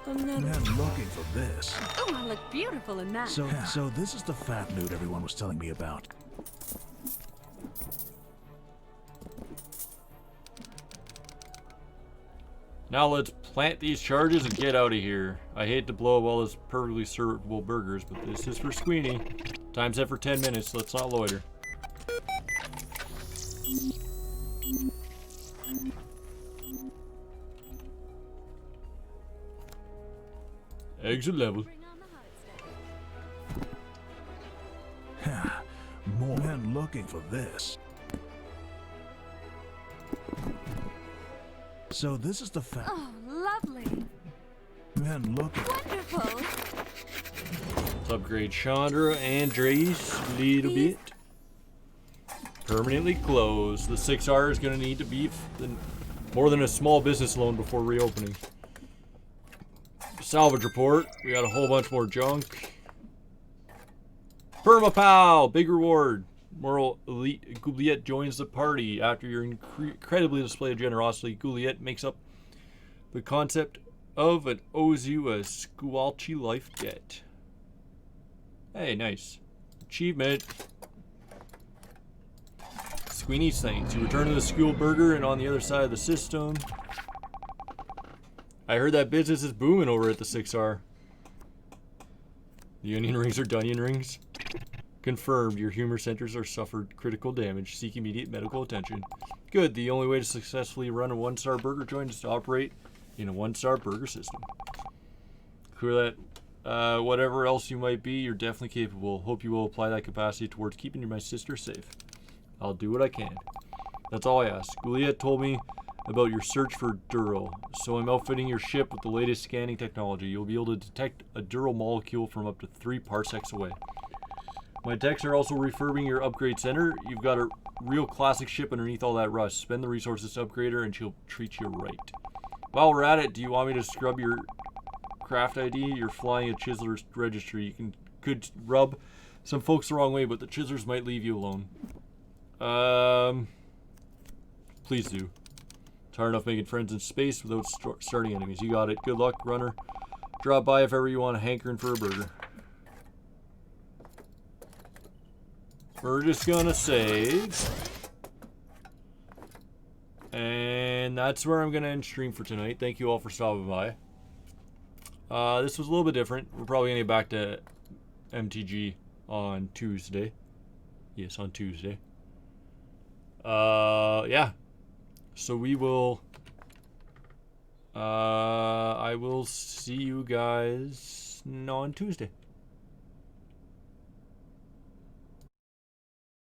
another. Man looking for this. Oh, I look beautiful in that. So this is the fat loot everyone was telling me about. Now let's plant these charges and get out of here. I hate to blow up all those perfectly servable burgers, but this is for Squeenie. Time set for 10 minutes, let's not loiter. Exit level. Bring on the hot stuff. More men looking for this. So this is the fat Oh, lovely. men looking. Wonderful. Let's upgrade Chandra and Drace a little bit. Permanently closed. The 6R is going to need to be more than a small business loan before reopening. Salvage report. We got a whole bunch more junk. Permapal! Big reward. Moral elite Gouliet joins the party. After your incredibly display of generosity, Gouliet makes up the concept of and owes you a Squalchy life debt. Hey, nice. Achievement. Squeenie's thanks. You return to the school burger and on the other side of the system. I heard that business is booming over at the 6R. The onion rings are Dunyan rings. Confirmed, your humor centers are suffered critical damage. Seek immediate medical attention. Good, the only way to successfully run a 1-star burger joint is to operate in a 1-star burger system. Clear that, whatever else you might be, you're definitely capable. Hope you will apply that capacity towards keeping my sister safe. I'll do what I can. That's all I ask. Gouliet told me about your search for Dural, so I'm outfitting your ship with the latest scanning technology. You'll be able to detect a Dural molecule from up to 3 parsecs away. My techs are also refurbing your upgrade center. You've got a real classic ship underneath all that rust. Spend the resources to upgrade her and she'll treat you right. While we're at it, do you want me to scrub your craft ID? You're flying a Chiseler's registry. You could rub some folks the wrong way, but the Chiselers might leave you alone. Please do. It's hard enough making friends in space without starting enemies. You got it. Good luck, runner. Drop by if ever you want a hankering for a burger. We're just gonna save. And that's where I'm gonna end stream for tonight. Thank you all for stopping by. This was a little bit different. We're probably gonna get back to MTG on Tuesday. Yes, on Tuesday. Yeah. So we will I will see you guys on Tuesday.